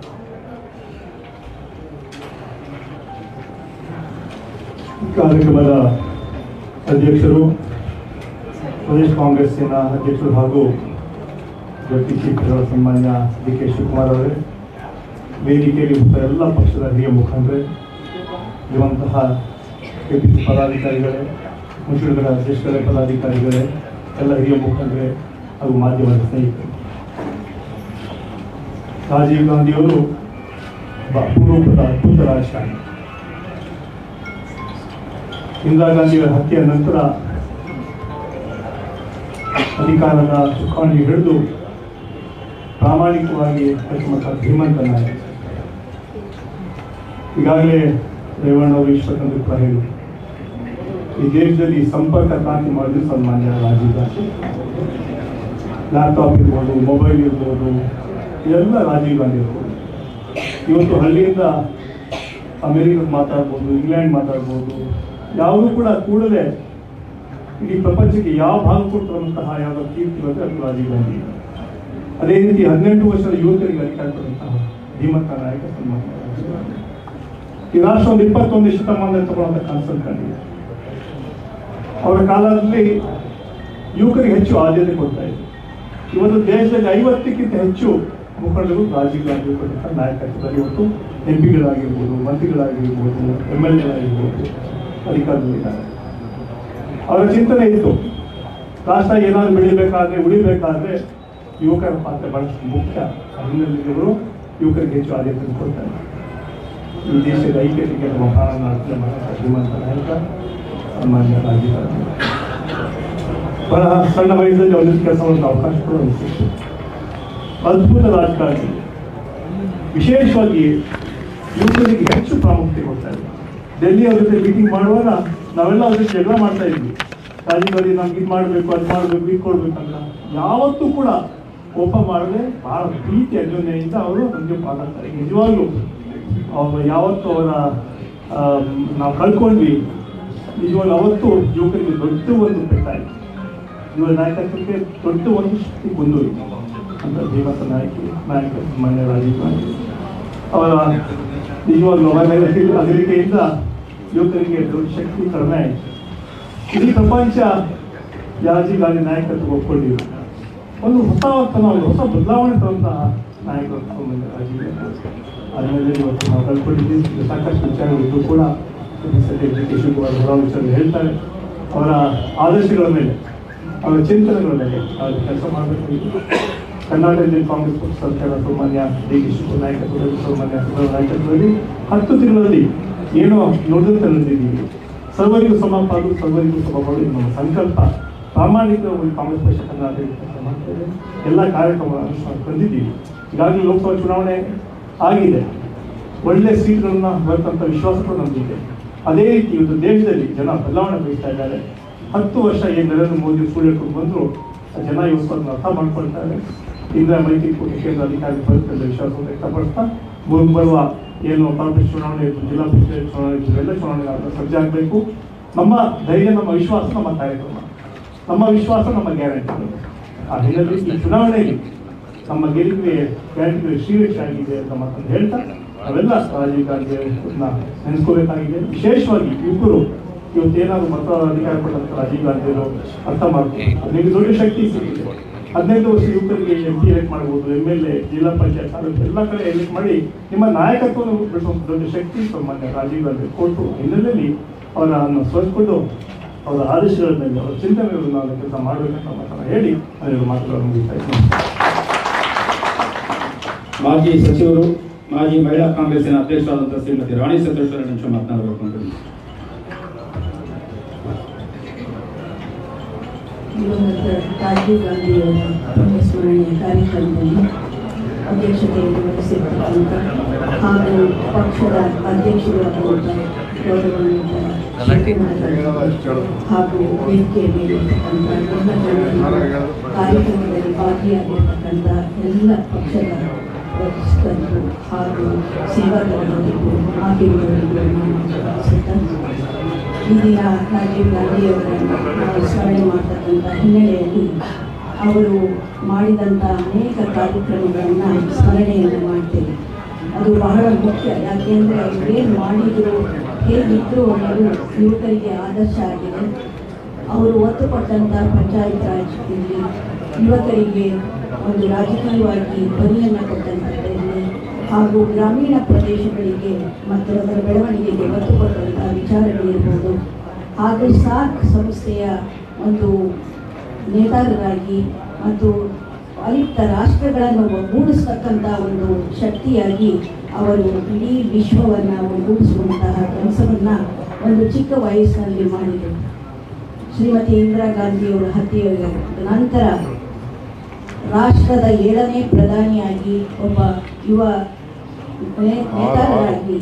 Speaker 5: ಕಾರ್ಯಕ್ರಮದ ಅಧ್ಯಕ್ಷರು, ಪ್ರದೇಶ ಕಾಂಗ್ರೆಸ್ಸಿನ ಅಧ್ಯಕ್ಷರು ಹಾಗೂ ಜಗತಿ ಕ್ಷೇತ್ರದ ಸನ್ಮಾನ್ಯ ಡಿ ಕೆ ಶಿವಕುಮಾರ್ ಅವರೇ, ವೇದಿಕೆಯಲ್ಲಿ ಎಲ್ಲ ಪಕ್ಷದ ಹಿರಿಯ ಮುಖಂಡರೇ, ಇರುವಂತಹ ಕೆಪಿಸಿ ಪದಾಧಿಕಾರಿಗಳೇ, ಮುಸ್ಲಿಮರ ಅಧ್ಯಕ್ಷರೇ, ಪದಾಧಿಕಾರಿಗಳೇ, ಎಲ್ಲ ಹಿರಿಯ ಮುಖಂಡರೇ ಹಾಗೂ ಮಾಧ್ಯಮದ ಸ್ನೇಹಿತರು, ರಾಜೀವ್ ಗಾಂಧಿಯವರು ಅಪರೂಪದ ಅದ್ಭುತ ರಾಜಕಾರಣಿ. ಇಂದಿರಾ ಗಾಂಧಿಯವರ ಹತ್ಯೆಯ ನಂತರ ಅಧಿಕಾರದ ಚುಕ್ಕಾಣಿ ಹಿಡಿದು ಪ್ರಾಮಾಣಿಕವಾಗಿ ಕೆಲಸ ಧೀಮಂತ ನಾಯಕ. ಈಗಾಗಲೇ ರೇವಣ್ಣವರು ಈಶ್ವರಚಂದ್ರ ಕೂಡ ಹೇಳಿ, ಈ ದೇಶದಲ್ಲಿ ಸಂಪರ್ಕ ಕ್ರಾಂತಿ ಮಾಡಿದ್ರು ಸನ್ಮಾನ್ಯ ರಾಜೀವ್ ಗಾಂಧಿ. ಲ್ಯಾಪ್ಟಾಪ್ ಇರ್ಬೋದು, ಮೊಬೈಲ್ ಇರ್ಬೋದು, ಇದೆಲ್ಲ ರಾಜೀವ್ ಗಾಂಧಿ ಇರ್ಬೋದು. ಇವತ್ತು ಹಳ್ಳಿಯಿಂದ ಅಮೆರಿಕಕ್ಕೆ ಮಾತಾಡ್ಬೋದು, ಇಂಗ್ಲೆಂಡ್ ಮಾತಾಡ್ಬೋದು, ಯಾವುದೂ ಕೂಡ ಕೂಡಲೇ ಇಡೀ ಪ್ರಪಂಚಕ್ಕೆ ಯಾವ ಭಾಗ ಕೊಟ್ಟಿರುವಂತಹ ಯಾವ ಕೀರ್ತಿ ಬಂದರೆ ಅದು ರಾಜೀವ್ ಗಾಂಧಿ. ಅದೇ ರೀತಿ 18 ವರ್ಷದ ಯುವಕರಿಗೆ ಅಧಿಕಾರ ಕೊಟ್ಟಂತಹ ಧೀಮಂತ ನಾಯಕ ಸನ್ಮಾನ್ಯ ರಾಜೀವ್ ಗಾಂಧಿ. ಈ ರಾಷ್ಟ್ರ ಒಂದು 21ನೇ ಶತಮಾನದಲ್ಲಿ ತಗೊಳ್ಳುವಂಥ ಕನಸನ್ನು ಕಂಡಿದೆ. ಅವರ ಕಾಲದಲ್ಲಿ ಯುವಕರಿಗೆ ಹೆಚ್ಚು ಆದ್ಯತೆ ಕೊಡ್ತಾ ಇದೆ. ಇವತ್ತು ದೇಶದಲ್ಲಿ 50ಕ್ಕಿಂತ ಹೆಚ್ಚು ಮುಖಂಡರು ರಾಜೀವ್ ಗಾಂಧಿ ಕೊಟ್ಟಂಥ ನಾಯಕತ್ವದಲ್ಲಿ ಇವತ್ತು ಎಂಪಿಗಳಾಗಿರ್ಬೋದು, ಮಂತ್ರಿಗಳಾಗಿರ್ಬೋದು, MLA ಆಗಿರ್ಬೋದು ಅಧಿಕಾರದಲ್ಲಿದ್ದಾರೆ. ಅವರ ಚಿಂತನೆ ಇತ್ತು, ರಾಷ್ಟ್ರ ಏನಾದರೂ ಬೆಳಿಬೇಕಾದ್ರೆ, ಉಳಿಬೇಕಾದ್ರೆ ಯುವಕರ ಪಾತ್ರ ಬಹಳಷ್ಟು ಮುಖ್ಯ. ಹಿನ್ನೆಲೆಯವರು ಯುವಕರಿಗೆ ಹೆಚ್ಚು ಆದ್ಯತೆ ಕೊಡ್ತಾರೆ. ಈ ದೇಶದ ಐಕ್ಯತೆಗೆ ನಮ್ಮ ಪ್ರಾಣ ಶ್ರೀಮಂತ ನಾಯಕ ಸನ್ಮಾನ್ಯ ರಾಜೀವ್ ಗಾಂಧಿ. ಬಹಳ ಸಣ್ಣ ವಯಸ್ಸಲ್ಲಿ ಅವರಿಗೆ ಕೆಲಸ ಮಾಡುವ ಅವಕಾಶ ಕೂಡ ಸಿಕ್ತು. ಅದ್ಭುತ ರಾಜಕಾರಣಿ. ವಿಶೇಷವಾಗಿ ಯುವಕರಿಗೆ ಹೆಚ್ಚು ಪ್ರಾಮುಖ್ಯತೆ ಕೊಡ್ತಾರೆ. ಡೆಲ್ಲಿ ಅವ್ರ ಜೊತೆ ಮೀಟಿಂಗ್ ಮಾಡುವಾಗ ನಾವೆಲ್ಲ ಅವ್ರ ಜೊತೆ ಜಗಳ ಮಾಡ್ತಾ ಇದ್ವಿ. ರಾಜೀವ್ ಗಾಂಧಿ ನಮ್ಗೆ ಇದು ಮಾಡಬೇಕು, ಅದು ಮಾಡಬೇಕು, ಇದು ಕೊಡ್ಬೇಕಂತ. ಯಾವತ್ತೂ ಕೂಡ ಕೋಪ ಮಾಡದೆ ಬಹಳ ಪ್ರೀತಿ ಅನ್ಯೋನ್ಯದಿಂದ ಅವರು ನಮಗೆ ಮಾತಾಡ್ತಾರೆ. ನಿಜವಾಗ್ಲೂ ಅವರು ಯಾವತ್ತು ಅವರ ನಾವು ಕಳ್ಕೊಂಡ್ವಿ, ನಿಜವಾಗ್ಲೂ ಅವತ್ತು ಯುವಕರಿಗೆ ದೊಡ್ಡ ಒಂದು ಪೆಟ್ಟಾಯಿತು. ಯುವ ನಾಯಕತ್ವಕ್ಕೆ ದೊಡ್ಡ ಒಂದು ಶಕ್ತಿ ಬಂದೋಯ್ತು ಅಂತ ಧೀಮಂತ ನಾಯಕ ಮಾನ್ಯ ರಾಜೀವ್ ಗಾಂಧಿ ಅವರ ನಿಜವಾಗ್ಲೂ ಅಗಲಿಕೆಯಿಂದ ಯುವಕರಿಗೆ ದೊಡ್ಡ ಶಕ್ತಿ ಕಡಿಮೆ ಆಯಿತು. ಇಡೀ ಪ್ರಪಂಚ ರಾಜೀವ್ ಗಾಂಧಿ ನಾಯಕತ್ವ ಒಪ್ಕೊಂಡಿದ್ರು. ಒಂದು ಹೊಸ ಬದಲಾವಣೆ ತರುವಂತಹ ನಾಯಕರು ರಾಜೀವ್ ಗಾಂಧಿ. ಆದ್ಮೇಲೆ ಇವತ್ತು ನಾವು ಕಳ್ಕೊಂಡಿದ್ದೀವಿ. ಸಾಕಷ್ಟು ವಿಚಾರಗಳಿದ್ದು ಕೂಡ ಡಿ ಕೆ ಶಿವಕುಮಾರ್ ಹೊರ ವಿಚಾರ ಹೇಳ್ತಾರೆ. ಅವರ ಆದರ್ಶಗಳ ಮೇಲೆ, ಅವರ ಚಿಂತನೆಗಳ ಮೇಲೆ ಅವರು ಕೆಲಸ ಮಾಡಬೇಕು. ಕರ್ನಾಟಕದಲ್ಲಿ ಕಾಂಗ್ರೆಸ್ ಪಕ್ಷ ಸರ್ಕಾರ ಸನ್ಮಾನ್ಯ ಡಿ ಕೆ ಶಿವಕುಮಾರ್ ನಾಯಕತ್ವದಲ್ಲಿ, ಸನ್ಮಾನ್ಯ ನಾಯಕತ್ವದಲ್ಲಿ 10 ತಿಂಗಳಲ್ಲಿ ಏನೋ ನೋಡಿದಂತ ನಡೆದಿದ್ದೀವಿ. ಸರ್ವರಿಗೂ ಸಮಪಾಲು, ಸರ್ವರಿಗೂ ಸಮಪಾಲು ನಮ್ಮ ಸಂಕಲ್ಪ. ಪ್ರಾಮಾಣಿಕವಾಗಿ ಕಾಂಗ್ರೆಸ್ ಪಕ್ಷ ಕರ್ನಾಟಕ ಕೆಲಸ ಮಾಡ್ತೇವೆ. ಎಲ್ಲ ಕಾರ್ಯಕ್ರಮಗಳನ್ನು ಅನುಷ್ಠಾನ ತಂದಿದ್ದೀವಿ. ಈಗಾಗಲೇ ಲೋಕಸಭಾ ಚುನಾವಣೆ ಆಗಿದೆ. ಒಳ್ಳೆ ಸೀಟ್ಗಳನ್ನ ಬರ್ತಂಥ ವಿಶ್ವಾಸ ಕೂಡ ನಮಗಿದೆ. ಅದೇ ರೀತಿ ಇವತ್ತು ದೇಶದಲ್ಲಿ ಜನ ಬದಲಾವಣೆ ಬಯಸ್ತಾ ಇದ್ದಾರೆ. 10 ವರ್ಷ ಏನು ನರೇಂದ್ರ ಮೋದಿ ಸುಳ್ಳು ಹೇಳ್ಕೊಂಡು ಬಂದರು, ಜನ ಇವತ್ತು ಅರ್ಥ ಮಾಡ್ಕೊಳ್ತಾರೆ. ಇಂದಿರಾ ಮೈತ್ರಿಕೂಟ ಕೇಂದ್ರ ಅಧಿಕಾರಿ ಬರುತ್ತೆ ಅಂತ ವಿಶ್ವಾಸವನ್ನು ವ್ಯಕ್ತಪಡಿಸ್ತಾ ಬರುವ ಏನು ಕಾರ್ಪೊರೇಟ್ ಚುನಾವಣೆ ಇತ್ತು, ಜಿಲ್ಲಾ ಪಂಚಾಯತ್ ಚುನಾವಣೆ ಇತ್ತು, ಎಲ್ಲ ಚುನಾವಣೆಗಳನ್ನು ಸಜ್ಜಾಗಬೇಕು. ನಮ್ಮ ಧೈರ್ಯ, ನಮ್ಮ ವಿಶ್ವಾಸ, ನಮ್ಮ ಕಾರ್ಯಕ್ರಮ, ನಮ್ಮ ವಿಶ್ವಾಸ, ನಮ್ಮ ಗ್ಯಾರಂಟಿಗಳು. ಆ ಹಿನ್ನೆಲೆಯಲ್ಲಿ ಈ ಚುನಾವಣೆಯಲ್ಲಿ ನಮ್ಮ ಗೆಲುವಿಗೆ ಗ್ಯಾರಂಟಿಗಳು ಶ್ರೀರಕ್ಷೆ ಆಗಿದೆ ಅಂತ ಮಾತನ್ನು ಹೇಳ್ತಾ ನಾವೆಲ್ಲ ರಾಜೀವ್ ಗಾಂಧಿ ಅವ್ರನ್ನ ನೆನೆಸ್ಕೋಬೇಕಾಗಿದೆ. ವಿಶೇಷವಾಗಿ ಯುವಕರು ಇವತ್ತೇನಾದ್ರು ಮತದಾರ ಅಧಿಕಾರ ಕೊಟ್ಟಂತ ರಾಜೀವ್ ಗಾಂಧಿ ಅವರು ಅರ್ಥ ಮಾಡ್ತಾರೆ. ನಿಮಗೆ ದೊಡ್ಡ ಶಕ್ತಿ ಸಿಗಿದೆ. 15 ವರ್ಷ ಯುವಕರಿಗೆ MP ಎಲೆಕ್ಟ್ ಮಾಡ್ಬೋದು, MLA, ಜಿಲ್ಲಾ ಪಂಚಾಯತ್, ತಾಲೂಕು ಎಲ್ಲ ಕಡೆ ಎಲೆಕ್ಟ್ ಮಾಡಿ ನಿಮ್ಮ ನಾಯಕತ್ವವನ್ನು ಬೆಳೆಸುವಂಥ ದೊಡ್ಡ ಶಕ್ತಿ ಸನ್ಮಾನ್ಯ ರಾಜೀವ್ ಗಾಂಧಿ ಕೊಟ್ಟು ಹಿನ್ನೆಲೆಯಲ್ಲಿ ಅವರನ್ನು ಸೋರಿಸಿಕೊಂಡು ಅವರ ಆದೇಶಗಳ ಮೇಲೆ, ಅವರ ಚಿಂತನೆಗಳನ್ನು ನಾವು ಕೆಲಸ ಮಾಡಬೇಕಂತ ಮಾತನ್ನು ಹೇಳಿ ನಾನು ಮಾತುಗಳನ್ನು ಮುಗಿಸ್ತಾ ಇದ್ದೀನಿ.
Speaker 2: ಮಾಜಿ ಸಚಿವರು, ಮಾಜಿ ಮಹಿಳಾ ಕಾಂಗ್ರೆಸ್ಸಿನ ಅಧ್ಯಕ್ಷರಾದಂತಹ ಶ್ರೀಮತಿ ರಾಣಿ ಸಂತೋಷ್ ನಿಮಿಷ ಮಾತನಾಡಬೇಕು ಅಂತ
Speaker 4: ರಾಜೀವ್ ಗಾಂಧಿಯವರ ಪುಣ್ಯಸ್ಮರಣೆಯ ಕಾರ್ಯಕ್ರಮದಲ್ಲಿ ಅಧ್ಯಕ್ಷತೆಯನ್ನು ವಹಿಸಿರ್ತಕ್ಕಂಥ ಹಾಗೂ ಪಕ್ಷದ ಅಧ್ಯಕ್ಷರಾದಂಥ ಗೌರವಾನ್ವಿತ ಹಾಗೂ ವೇದಿಕೆ ಮೇಲಿರ್ತಕ್ಕಂಥ ಎಲ್ಲ ಕಾರ್ಯಕ್ರಮದಲ್ಲಿ ಭಾಗಿಯಾಗಿರ್ತಕ್ಕಂಥ ಎಲ್ಲ ಪಕ್ಷದ ವರಿಷ್ಠರು ಹಾಗೂ ಸೇವಾದಳದವರಿಗೂ ಆಗಿರುವವರಿಗೂ ನಾನು ಭಾವಿಸುತ್ತಾ ಇಂದಿನ ರಾಜೀವ್ ಗಾಂಧಿಯವರನ್ನು ನಾವು ಸ್ಮರಣೆ ಮಾಡ್ತಕ್ಕಂಥ ಹಿನ್ನೆಲೆಯಲ್ಲಿ ಅವರು ಮಾಡಿದಂಥ ಅನೇಕ ಕಾರ್ಯಕ್ರಮಗಳನ್ನು ಸ್ಮರಣೆಯನ್ನು ಮಾಡ್ತೇವೆ. ಅದು ಬಹಳ ಮುಖ್ಯ. ಯಾಕೆಂದರೆ ಅವರು ಏನು ಮಾಡಿದ್ರು, ಹೇಗಿದ್ರು ಅನ್ನೋದು ಯುವಕರಿಗೆ ಆದರ್ಶ ಆಗಿದೆ. ಅವರು ಒತ್ತು ಕೊಟ್ಟಂಥ ಪಂಚಾಯತ್ ರಾಜ್ ಇಲ್ಲಿ ಯುವಕರಿಗೆ ಒಂದು ರಾಜಕೀಯವಾಗಿ ಧ್ವನಿಯನ್ನು ಕೊಟ್ಟಂಥದ್ದಲ್ಲಿ ಹಾಗೂ ಗ್ರಾಮೀಣ ಪ್ರದೇಶಗಳಿಗೆ ಮತ್ತು ಅದರ ಬೆಳವಣಿಗೆಗೆ ಒತ್ತು ಕೊಟ್ಟಂಥ ವಿಚಾರಗಳಿರ್ಬೋದು. ಹಾಗೂ ಸಾರ್ಕ್ ಸಂಸ್ಥೆಯ ಒಂದು ನೇತಾರರಾಗಿ ಮತ್ತು ಅಲಿಪ್ತ ರಾಷ್ಟ್ರಗಳನ್ನು ಒಗ್ಗೂಡಿಸ್ತಕ್ಕಂಥ ಒಂದು ಶಕ್ತಿಯಾಗಿ ಅವರು ಇಡೀ ವಿಶ್ವವನ್ನು ಒಗ್ಗೂಡಿಸುವಂತಹ ಕೆಲಸವನ್ನು ಒಂದು ಚಿಕ್ಕ ವಯಸ್ಸಿನಲ್ಲಿ ಮಾಡಿದರು. ಶ್ರೀಮತಿ ಇಂದಿರಾ ಗಾಂಧಿಯವರ ಹತ್ಯೆಯ ನಂತರ ರಾಷ್ಟ್ರದ 7ನೇ ಪ್ರಧಾನಿಯಾಗಿ ಒಬ್ಬ ಯುವ ನೇತಾರರಾಗಿ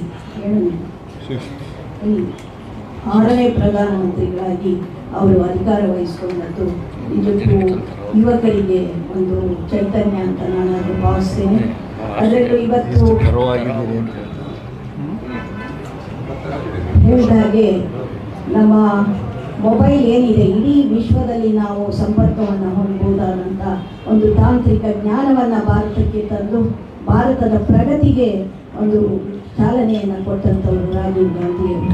Speaker 4: 6ನೇ ಪ್ರಧಾನಮಂತ್ರಿಗಳಾಗಿ ಅವರು ಅಧಿಕಾರ ವಹಿಸಿಕೊಂಡದ್ದು ನಿಜಕ್ಕೂ ಯುವಕರಿಗೆ ಒಂದು ಚೈತನ್ಯ ಅಂತ ನಾನು ಅದು ಭಾವಿಸ್ತೇನೆ. ಅದರಲ್ಲೂ ಇವತ್ತು ಹೇಳಿದ ಹಾಗೆ ನಮ್ಮ ಮೊಬೈಲ್ ಏನಿದೆ, ಇಡೀ ವಿಶ್ವದಲ್ಲಿ ನಾವು ಸಂಪರ್ಕವನ್ನು ಹೊಂದಬಹುದಾದಂಥ ಒಂದು ತಾಂತ್ರಿಕ ಜ್ಞಾನವನ್ನು ಭಾರತಕ್ಕೆ ತಂದು ಭಾರತದ ಪ್ರಗತಿಗೆ ಒಂದು ಚಾಲನೆಯನ್ನು ಕೊಟ್ಟಂಥವರು ರಾಜೀವ್ ಗಾಂಧಿಯವರು.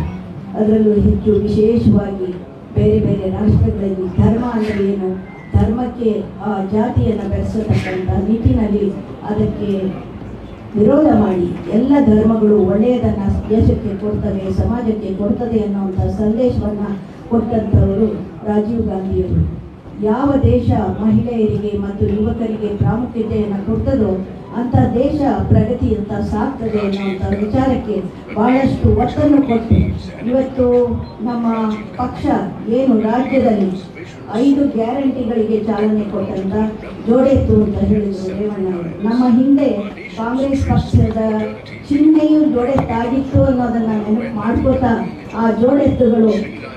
Speaker 4: ಅದರಲ್ಲೂ ಹೆಚ್ಚು ವಿಶೇಷವಾಗಿ ಬೇರೆ ಬೇರೆ ರಾಷ್ಟ್ರಗಳಲ್ಲಿ ಧರ್ಮ ಅಂದರೆ ಏನು, ಧರ್ಮಕ್ಕೆ ಆ ಜಾತಿಯನ್ನು ಬೆಳೆಸತಕ್ಕಂಥ ನಿಟ್ಟಿನಲ್ಲಿ ಅದಕ್ಕೆ ವಿರೋಧ ಮಾಡಿ ಎಲ್ಲ ಧರ್ಮಗಳು ಒಳ್ಳೆಯದನ್ನು ದೇಶಕ್ಕೆ ಕೊಡ್ತವೆ, ಸಮಾಜಕ್ಕೆ ಕೊಡ್ತದೆ ಅನ್ನುವಂಥ ಸಂದೇಶವನ್ನು ಕೊಟ್ಟಂಥವರು ರಾಜೀವ್ ಗಾಂಧಿಯವರು. ಯಾವ ದೇಶ ಮಹಿಳೆಯರಿಗೆ ಮತ್ತು ಯುವಕರಿಗೆ ಪ್ರಾಮುಖ್ಯತೆಯನ್ನು ಕೊಡ್ತದೋ ಅಂಥ ದೇಶ ಪ್ರಗತಿಯಂತ ಸಾಗ್ತದೆ ಅನ್ನುವಂಥ ವಿಚಾರಕ್ಕೆ ಬಹಳಷ್ಟು ಒತ್ತನ್ನು ಕೊಟ್ಟು ಇವತ್ತು ನಮ್ಮ ಪಕ್ಷ ಏನು ರಾಜ್ಯದಲ್ಲಿ 5 ಗ್ಯಾರಂಟಿಗಳಿಗೆ ಚಾಲನೆ ಕೊಟ್ಟಂತ ಜೋಡೆತ್ತು ಅಂತ ಹೇಳಿದರು ರೇವಣ್ಣವರು. ನಮ್ಮ ಹಿಂದೆ ಕಾಂಗ್ರೆಸ್ ಪಕ್ಷದ ಚಿಹ್ನೆಯು ಜೋಡೆತ್ತಾಗಿತ್ತು ಅನ್ನೋದನ್ನು ನೆನಪು ಮಾಡ್ಕೋತಾ ಆ ಜೋಡೆತ್ತುಗಳು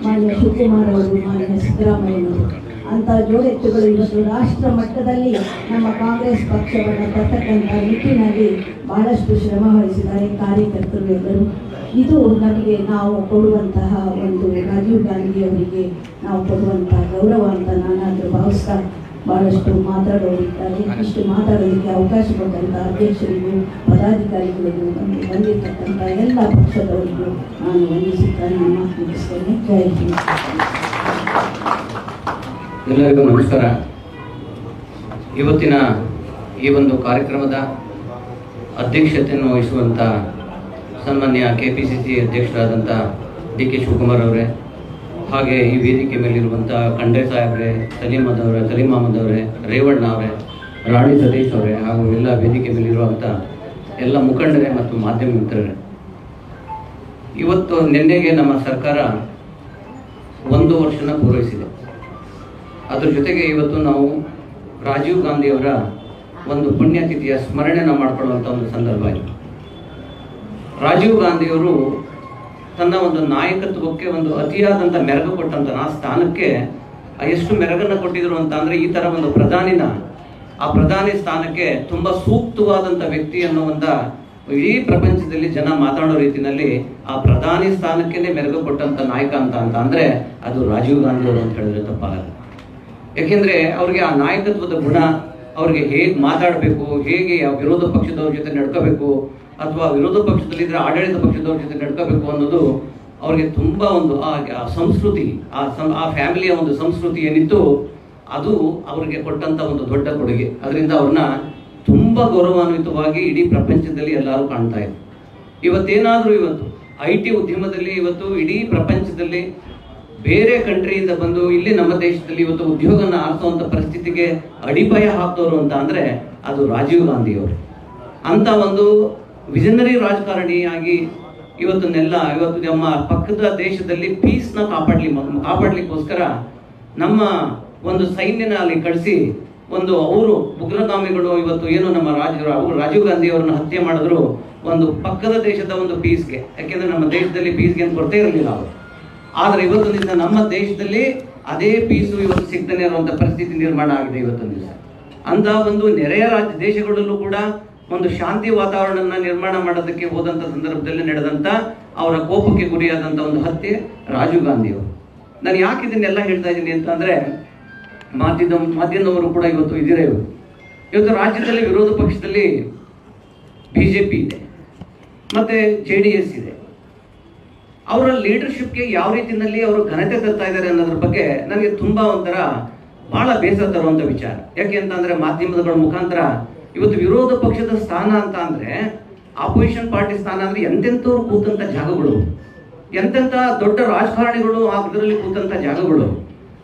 Speaker 4: ಮಾನ್ಯ ಶಿವಕುಮಾರ್ ಅವರು, ಮಾನ್ಯ ಸಿದ್ದರಾಮಯ್ಯನವರು, ಅಂಥ ಜೋಡೆತ್ತುಗಳು ಇವತ್ತು ರಾಷ್ಟ್ರ ಮಟ್ಟದಲ್ಲಿ ನಮ್ಮ ಕಾಂಗ್ರೆಸ್ ಪಕ್ಷವನ್ನು ತರ್ತಕ್ಕಂಥ ನಿಟ್ಟಿನಲ್ಲಿ ಬಹಳಷ್ಟು ಶ್ರಮ ವಹಿಸಿದ್ದಾರೆ ಕಾರ್ಯಕರ್ತರು ಎಲ್ಲರೂ. ಇದು ನಮಗೆ ನಾವು ಕೊಡುವಂತಹ ಒಂದು ರಾಜೀವ್ ಗಾಂಧಿಯವರಿಗೆ ನಾವು ಕೊಡುವಂತಹ ಗೌರವ ಅಂತ ನಾನಾದರೂ ಭಾವಿಸ್ತಾ ಬಹಳಷ್ಟು ಮಾತಾಡೋರಿದ್ದಾರೆ. ಇಷ್ಟು ಮಾತಾಡೋದಕ್ಕೆ ಅವಕಾಶ ಕೊಟ್ಟಂಥ ಅಧ್ಯಕ್ಷರಿಗೂ ಪದಾಧಿಕಾರಿಗಳಿಗೂ ಬಂದಿರತಕ್ಕಂಥ ಎಲ್ಲ ಪಕ್ಷದವರಿಗೂ ನಾನು ವಂದಿಸುತ್ತಾ ನನ್ನ ಮಾತು ಮುಗಿಸ್ತೇನೆ. ಜೈ ಹಿಂದ್.
Speaker 1: ಎಲ್ಲರಿಗೂ ನಮಸ್ಕಾರ. ಇವತ್ತಿನ ಈ ಒಂದು ಕಾರ್ಯಕ್ರಮದ ಅಧ್ಯಕ್ಷತೆಯನ್ನು ವಹಿಸುವಂಥ ಸನ್ಮಾನ್ಯ KPCC ಅಧ್ಯಕ್ಷರಾದಂಥ DK ಶಿವಕುಮಾರ್ ಅವರೇ, ಹಾಗೆ ಈ ವೇದಿಕೆ ಮೇಲಿರುವಂಥ ಖಂಡ್ರೆ ಸಾಹೇಬ್ರೆ, ಸಲೀಂ ಅಹಮದ್ ಅವರೇ, ರೇವಣ್ಣ ಅವರೇ, ರಾಣಿ ಸತೀಶ್ ಅವರೇ, ಹಾಗೂ ಎಲ್ಲ ವೇದಿಕೆ ಮೇಲಿರುವಂಥ ಎಲ್ಲ ಮುಖಂಡರೇ ಮತ್ತು ಮಾಧ್ಯಮ ಮಿತ್ರರೇ, ಇವತ್ತು ನಿನ್ನೆಗೆ ನಮ್ಮ ಸರ್ಕಾರ 1 ವರ್ಷನ ಪೂರೈಸಿದೆ. ಅದರ ಜೊತೆಗೆ ಇವತ್ತು ನಾವು ರಾಜೀವ್ ಗಾಂಧಿಯವರ ಒಂದು ಪುಣ್ಯತಿಥಿಯ ಸ್ಮರಣೆನ ಮಾಡಿಕೊಳ್ಳುವಂಥ ಒಂದು ಸಂದರ್ಭ ಆಯಿತು. ರಾಜೀವ್ ಗಾಂಧಿಯವರು ತನ್ನ ಒಂದು ನಾಯಕತ್ವಕ್ಕೆ ಒಂದು ಅತಿಯಾದಂಥ ಮೆರಗು ಕೊಟ್ಟಂಥ ಆ ಸ್ಥಾನಕ್ಕೆ ಎಷ್ಟು ಮೆರಗನ್ನು ಕೊಟ್ಟಿದ್ರು ಅಂತ ಅಂದರೆ, ಈ ಥರ ಒಂದು ಆ ಪ್ರಧಾನಿ ಸ್ಥಾನಕ್ಕೆ ತುಂಬ ಸೂಕ್ತವಾದಂಥ ವ್ಯಕ್ತಿ ಅನ್ನುವಂಥ ಇಡೀ ಪ್ರಪಂಚದಲ್ಲಿ ಜನ ಮಾತಾಡೋ ರೀತಿಯಲ್ಲಿ ಆ ಪ್ರಧಾನಿ ಸ್ಥಾನಕ್ಕೇ ಮೆರಗು ಕೊಟ್ಟಂಥ ನಾಯಕ ಅಂತ ಅಂದರೆ ಅದು ರಾಜೀವ್ ಗಾಂಧಿಯವರು ಅಂತ ಹೇಳಿದ್ರೆ ತಪ್ಪಾಗಲ್ಲ. ಯಾಕೆಂದರೆ ಅವ್ರಿಗೆ ಆ ನಾಯಕತ್ವದ ಗುಣ, ಅವ್ರಿಗೆ ಹೇಗೆ ಮಾತಾಡಬೇಕು, ಹೇಗೆ ವಿರೋಧ ಪಕ್ಷದವ್ರ ಜೊತೆ ನಡ್ಕೋಬೇಕು, ಅಥವಾ ವಿರೋಧ ಪಕ್ಷದಲ್ಲಿದ್ದರೆ ಆಡಳಿತ ಪಕ್ಷದವ್ರ ಜೊತೆ ನಡ್ಕೋಬೇಕು ಅನ್ನೋದು ಅವ್ರಿಗೆ ತುಂಬ ಒಂದು ಆ ಸಂಸ್ಕೃತಿ, ಆ ಫ್ಯಾಮಿಲಿಯ ಒಂದು ಸಂಸ್ಕೃತಿ ಏನಿತ್ತು ಅದು ಅವ್ರಿಗೆ ಕೊಟ್ಟಂಥ ಒಂದು ದೊಡ್ಡ ಕೊಡುಗೆ. ಅದರಿಂದ ಅವ್ರನ್ನ ತುಂಬ ಗೌರವಾನ್ವಿತವಾಗಿ ಇಡೀ ಪ್ರಪಂಚದಲ್ಲಿ ಎಲ್ಲರೂ ಕಾಣ್ತಾ ಇದ್ರು. ಇವತ್ತೇನಾದರೂ IT ಉದ್ಯಮದಲ್ಲಿ ಇವತ್ತು ಇಡೀ ಪ್ರಪಂಚದಲ್ಲಿ ಬೇರೆ ಕಂಟ್ರಿಯಿಂದ ಬಂದು ಇಲ್ಲಿ ನಮ್ಮ ದೇಶದಲ್ಲಿ ಇವತ್ತು ಉದ್ಯೋಗನ ಆರಿಸುವಂಥ ಪರಿಸ್ಥಿತಿಗೆ ಅಡಿಪಾಯ ಹಾಕ್ತವ್ರು ಅಂತ ಅಂದರೆ ಅದು ರಾಜೀವ್ ಗಾಂಧಿಯವರು. ಅಂಥ ಒಂದು ವಿಷನರಿ ರಾಜಕಾರಣಿಯಾಗಿ ಇವತ್ತು ನಮ್ಮ ಪಕ್ಕದ ದೇಶದಲ್ಲಿ ಪೀಸ್ನ ಕಾಪಾಡಲಿಕ್ಕೋಸ್ಕರ ನಮ್ಮ ಒಂದು ಸೈನ್ಯನ ಅಲ್ಲಿ ಕಳಿಸಿ ಅವರು ಉಗ್ರಗಾಮಿಗಳು ಇವತ್ತು ಏನು ನಮ್ಮ ರಾಜೀವ್ ಗಾಂಧಿಯವರನ್ನ ಹತ್ಯೆ ಮಾಡಿದ್ರು ಒಂದು ಪಕ್ಕದ ದೇಶದ ಒಂದು ಪೀಸ್ಗೆ. ಯಾಕೆಂದರೆ ನಮ್ಮ ದೇಶದಲ್ಲಿ ಪೀಸ್ಗೆ ಅಂತ ಕೊಡ್ತೇ ಇರಲಿಲ್ಲ ಅವರು. ಆದರೆ ಇವತ್ತೊಂದು ದಿವಸ ನಮ್ಮ ದೇಶದಲ್ಲಿ ಅದೇ ಪೀಸು ಇವತ್ತು ಸಿಗ್ತಾನೆ ಇರುವಂಥ ಪರಿಸ್ಥಿತಿ ನಿರ್ಮಾಣ ಆಗಿದೆ ಇವತ್ತೊಂದು ದಿವಸ. ಅಂಥ ಒಂದು ನೆರೆಯ ದೇಶಗಳಲ್ಲೂ ಕೂಡ ಒಂದು ಶಾಂತಿ ವಾತಾವರಣ ನಿರ್ಮಾಣ ಮಾಡೋದಕ್ಕೆ ಹೋದಂಥ ಸಂದರ್ಭದಲ್ಲಿ ನಡೆದಂಥ ಅವರ ಕೋಪಕ್ಕೆ ಗುರಿಯಾದಂಥ ಒಂದು ಹತ್ಯೆ ರಾಜೀವ್ ಗಾಂಧಿಯವರು. ನಾನು ಯಾಕೆ ಇದನ್ನೆಲ್ಲ ಹೇಳ್ತಾ ಇದ್ದೀನಿ ಅಂತಂದರೆ, ಮಾಧ್ಯಮದವರು ಕೂಡ ಇವತ್ತು ಇದ್ದೀರಾ. ಇವತ್ತು ರಾಜ್ಯದಲ್ಲಿ ವಿರೋಧ ಪಕ್ಷದಲ್ಲಿ BJP ಇದೆ ಮತ್ತು JDS ಇದೆ. ಅವರ ಲೀಡರ್ಶಿಪ್ಗೆ ಯಾವ ರೀತಿಯಲ್ಲಿ ಅವರು ಘನತೆ ತರ್ತಾ ಇದ್ದಾರೆ ಅನ್ನೋದ್ರ ಬಗ್ಗೆ ನನಗೆ ತುಂಬ ಒಂಥರ ಭಾಳ ಬೇಸರ ತರುವಂಥ ವಿಚಾರ. ಯಾಕೆ ಅಂತಂದರೆ, ಮಾಧ್ಯಮಗಳ ಮುಖಾಂತರ ಇವತ್ತು ವಿರೋಧ ಪಕ್ಷದ ಸ್ಥಾನ ಅಂತ ಅಂದರೆ, ಆಪೋಸಿಷನ್ ಪಾರ್ಟಿ ಸ್ಥಾನ ಅಂದರೆ ಎಂತೆಂಥವ್ರು ಕೂತಂಥ ಜಾಗಗಳು, ಎಂತೆಂಥ ದೊಡ್ಡ ರಾಜಕಾರಣಿಗಳು ಅದರಲ್ಲಿ ಕೂತಂಥ ಜಾಗಗಳು.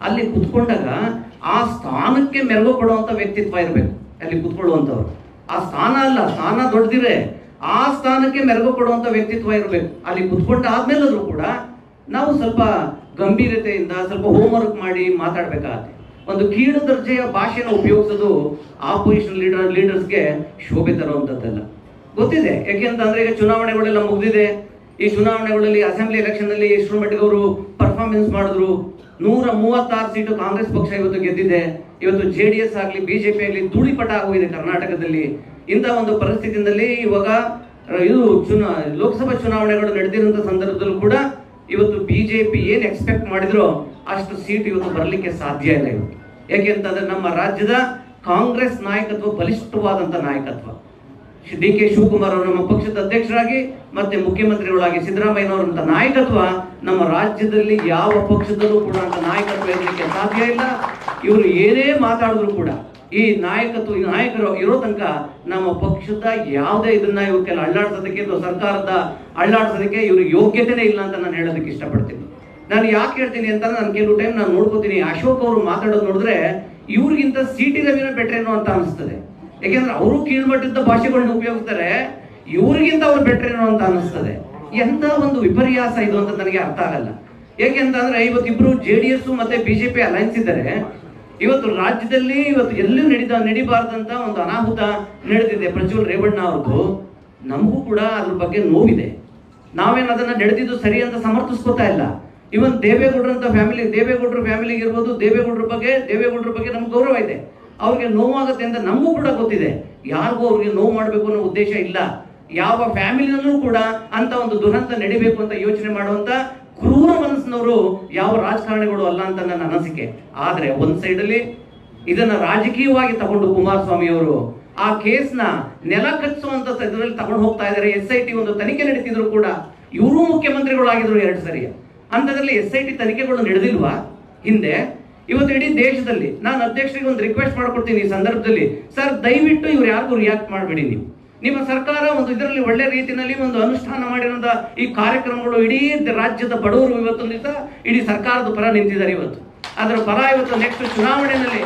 Speaker 1: ಅಲ್ಲಿ ಕೂತ್ಕೊಂಡಾಗ ಆ ಸ್ಥಾನಕ್ಕೆ ಮೆರುಗು ಕೊಡುವಂಥ ವ್ಯಕ್ತಿತ್ವ ಇರಬೇಕು ಅಲ್ಲಿ ಕೂತ್ಕೊಳ್ಳುವಂಥವ್ರು. ಆ ಸ್ಥಾನ ಅಲ್ಲ, ಸ್ಥಾನ ದೊಡ್ಡದಿದೆ, ಆ ಸ್ಥಾನಕ್ಕೆ ಮೆರುಗು ಕೊಡುವಂಥ ವ್ಯಕ್ತಿತ್ವ ಇರಬೇಕು. ಅಲ್ಲಿ ಕೂತ್ಕೊಂಡ ಆದ್ಮೇಲಾದ್ರೂ ಕೂಡ ನಾವು ಸ್ವಲ್ಪ ಗಂಭೀರತೆಯಿಂದ ಸ್ವಲ್ಪ ಹೋಮ್ವರ್ಕ್ ಮಾಡಿ ಮಾತಾಡಬೇಕಾಗತ್ತೆ. ಒಂದು ಕೀಳು ದರ್ಜೆಯ ಭಾಷೆನ ಉಪಯೋಗಿಸೋದು ಆಪೋಸಿಷನ್ ಲೀಡರ್ಸ್ಗೆ ಶೋಭೆ ತರುವಂಥದ್ದಲ್ಲ. ಗೊತ್ತಿದೆ, ಯಾಕೆ ಅಂತಂದ್ರೆ ಈಗ ಚುನಾವಣೆಗಳೆಲ್ಲ ಮುಗಿದಿದೆ. ಈ ಚುನಾವಣೆಗಳಲ್ಲಿ ಅಸೆಂಬ್ಲಿ ಎಲೆಕ್ಷನ್ನಲ್ಲಿ ಎಷ್ಟರ ಮಟ್ಟಿಗೆ ಅವರು ಪರ್ಫಾರ್ಮೆನ್ಸ್ ಮಾಡಿದ್ರು. 136 ಸೀಟು ಕಾಂಗ್ರೆಸ್ ಪಕ್ಷ ಇವತ್ತು ಗೆದ್ದಿದೆ. ಇವತ್ತು JDS ಆಗಲಿ BJP ಆಗಲಿ ಧೂಳಿಪಟ ಆಗೋಗಿದೆ ಕರ್ನಾಟಕದಲ್ಲಿ. ಇಂಥ ಒಂದು ಪರಿಸ್ಥಿತಿಯಲ್ಲಿ ಇವಾಗ ಇದು ಲೋಕಸಭಾ ಚುನಾವಣೆಗಳು ನಡೆದಿರುವಂಥ ಸಂದರ್ಭದಲ್ಲೂ ಕೂಡ ಇವತ್ತು BJP ಏನು ಎಕ್ಸ್ಪೆಕ್ಟ್ ಮಾಡಿದ್ರೋ ಅಷ್ಟು ಸೀಟ್ ಇವತ್ತು ಬರಲಿಕ್ಕೆ ಸಾಧ್ಯ ಇಲ್ಲ ಇವತ್ತು. ಯಾಕೆ ಅಂತಂದ್ರೆ, ನಮ್ಮ ರಾಜ್ಯದ ಕಾಂಗ್ರೆಸ್ ನಾಯಕತ್ವ ಬಲಿಷ್ಠವಾದಂಥ ನಾಯಕತ್ವ. DK ಶಿವಕುಮಾರ್ ಅವರು ನಮ್ಮ ಪಕ್ಷದ ಅಧ್ಯಕ್ಷರಾಗಿ ಮತ್ತೆ ಮುಖ್ಯಮಂತ್ರಿಗಳಾಗಿ ಸಿದ್ದರಾಮಯ್ಯನವರಂತ ನಾಯಕತ್ವ ನಮ್ಮ ರಾಜ್ಯದಲ್ಲಿ ಯಾವ ಪಕ್ಷದಲ್ಲೂ ಕೂಡ ಅಂತ ನಾಯಕತ್ವ ಇರಲಿಕ್ಕೆ ಸಾಧ್ಯ ಇಲ್ಲ. ಇವರು ಏನೇ ಮಾತಾಡಿದ್ರು ಕೂಡ ಈ ನಾಯಕರು ಇರೋ ತನಕ ನಮ್ಮ ಪಕ್ಷದ ಯಾವುದೇ ಇದನ್ನ ಇವಕ್ಕೆಲ್ಲ ಅಳ್ಳಾಡ್ಸೋದಕ್ಕೆ ಅಥವಾ ಸರ್ಕಾರದ ಅಳ್ಳಾಡ್ಸೋದಕ್ಕೆ ಇವ್ರ ಯೋಗ್ಯತೆನೇ ಇಲ್ಲ ಅಂತ ನಾನು ಹೇಳೋದಕ್ಕೆ ಇಷ್ಟಪಡ್ತೀನಿ. ನಾನು ಯಾಕೆ ಹೇಳ್ತೀನಿ ಅಂತಂದ್ರೆ, ನಾನು ಕೆಲವು ಟೈಮ್ ನಾನು ನೋಡ್ಕೋತೀನಿ, ಅಶೋಕ್ ಅವರು ಮಾತಾಡೋದು ನೋಡಿದ್ರೆ ಇವ್ರಿಗಿಂತ CT ರವಿನ ಬೆಟ್ರೇನೋ ಅಂತ ಅನಿಸ್ತದೆ. ಯಾಕೆಂದ್ರೆ ಅವರು ಕೀಳ್ಮಟ್ಟದ ಭಾಷೆಗಳನ್ನ ಉಪಯೋಗಿಸ್ತಾರೆ, ಇವ್ರಿಗಿಂತ ಅವ್ರು ಬೆಟ್ರೇನೋ ಅಂತ ಅನಿಸ್ತದೆ. ಎಂತ ಒಂದು ವಿಪರ್ಯಾಸ ಇದು ಅಂತ ನನಗೆ ಅರ್ಥ ಆಗಲ್ಲ. ಯಾಕೆಂತಂದ್ರೆ, ಇವತ್ತಿಬ್ರು JDS ಮತ್ತೆ BJP ಅಲೈನ್ಸ್ ಇದ್ದಾರೆ. ಇವತ್ತು ರಾಜ್ಯದಲ್ಲಿ ಇವತ್ತು ಎಲ್ಲೂ ನಡಿಬಾರ್ದಂತ ಒಂದು ಅನಾಹುತ ನಡೆದಿದೆ ಪ್ರಜ್ವಲ್ ರೇವಣ್ಣ ಅವ್ರದ್ದು. ನಮಗೂ ಕೂಡ ಅದ್ರ ಬಗ್ಗೆ ನೋವಿದೆ. ನಾವೇನು ಅದನ್ನ ನಡೆದಿದ್ದು ಸರಿ ಅಂತ ಸಮರ್ಥಿಸ್ಕೋತಾ ಇಲ್ಲ. ಇವನ್ ದೇವೇಗೌಡರಂತ ದೇವೇಗೌಡರ ಫ್ಯಾಮಿಲಿಗೆ ಇರ್ಬೋದು, ದೇವೇಗೌಡರ ಬಗ್ಗೆ ನಮ್ಗೆ ಗೌರವ ಇದೆ. ಅವ್ರಿಗೆ ನೋವಾಗುತ್ತೆ ಅಂತ ನಮಗೂ ಕೂಡ ಗೊತ್ತಿದೆ. ಯಾರಿಗೂ ಅವ್ರಿಗೆ ನೋವು ಮಾಡಬೇಕು ಅನ್ನೋ ಉದ್ದೇಶ ಇಲ್ಲ. ಯಾವ ಫ್ಯಾಮಿಲಿನಲ್ಲೂ ಕೂಡ ಅಂತ ಒಂದು ದುರಂತ ನಡಿಬೇಕು ಅಂತ ಯೋಚನೆ ಮಾಡುವಂತ ಕ್ರೂರ ಮನಸ್ಸಿನವರು ಯಾವ ರಾಜಕಾರಣಿಗಳು ಅಲ್ಲ ಅಂತ ನನ್ನ ಅನಿಸಿಕೆ. ಆದ್ರೆ ಒಂದ್ ಸೈಡಲ್ಲಿ ಇದನ್ನ ರಾಜಕೀಯವಾಗಿ ತಗೊಂಡು ಕುಮಾರಸ್ವಾಮಿ ಅವರು ಆ ಕೇಸ್ನ ನೆಲ ಕಚ್ಚುವಂತ ಇದರಲ್ಲಿ ತಗೊಂಡು ಹೋಗ್ತಾ ಇದ್ದಾರೆ. SIT ಒಂದು ತನಿಖೆ ನಡೀತಿದ್ರು ಕೂಡ ಇವರು ಮುಖ್ಯಮಂತ್ರಿಗಳಾಗಿದ್ರು 2 ಸರಿ. ಅಂತದ್ರಲ್ಲಿ SIT ತನಿಖೆಗಳು ನಡೆದಿಲ್ವಾ ಹಿಂದೆ? ಇವತ್ತು ಇಡೀ ದೇಶದಲ್ಲಿ ನಾನು ಅಧ್ಯಕ್ಷರಿಗೆ ಒಂದು ರಿಕ್ವೆಸ್ಟ್ ಮಾಡ್ಕೊಡ್ತೀನಿ ಈ ಸಂದರ್ಭದಲ್ಲಿ, ಸರ್ ದಯವಿಟ್ಟು ಇವ್ರು ಯಾರಿಗೂ ರಿಯಾಕ್ಟ್ ಮಾಡಬೇಡಿ. ನಿಮ್ಮ ಸರ್ಕಾರ ಒಂದು ಇದರಲ್ಲಿ ಒಳ್ಳೆ ರೀತಿಯಲ್ಲಿ ಒಂದು ಅನುಷ್ಠಾನ ಮಾಡಿರೋಂಥ ಈ ಕಾರ್ಯಕ್ರಮಗಳು ಇಡೀ ರಾಜ್ಯದ ಬಡವರು ಇವತ್ತೊಂದು ದಿವಸ ಇಡೀ ಸರ್ಕಾರದ ಪರ ನಿಂತಿದ್ದಾರೆ. ಇವತ್ತು ಅದರ ಪರ ಇವತ್ತು ನೆಕ್ಸ್ಟ್ ಚುನಾವಣೆಯಲ್ಲಿ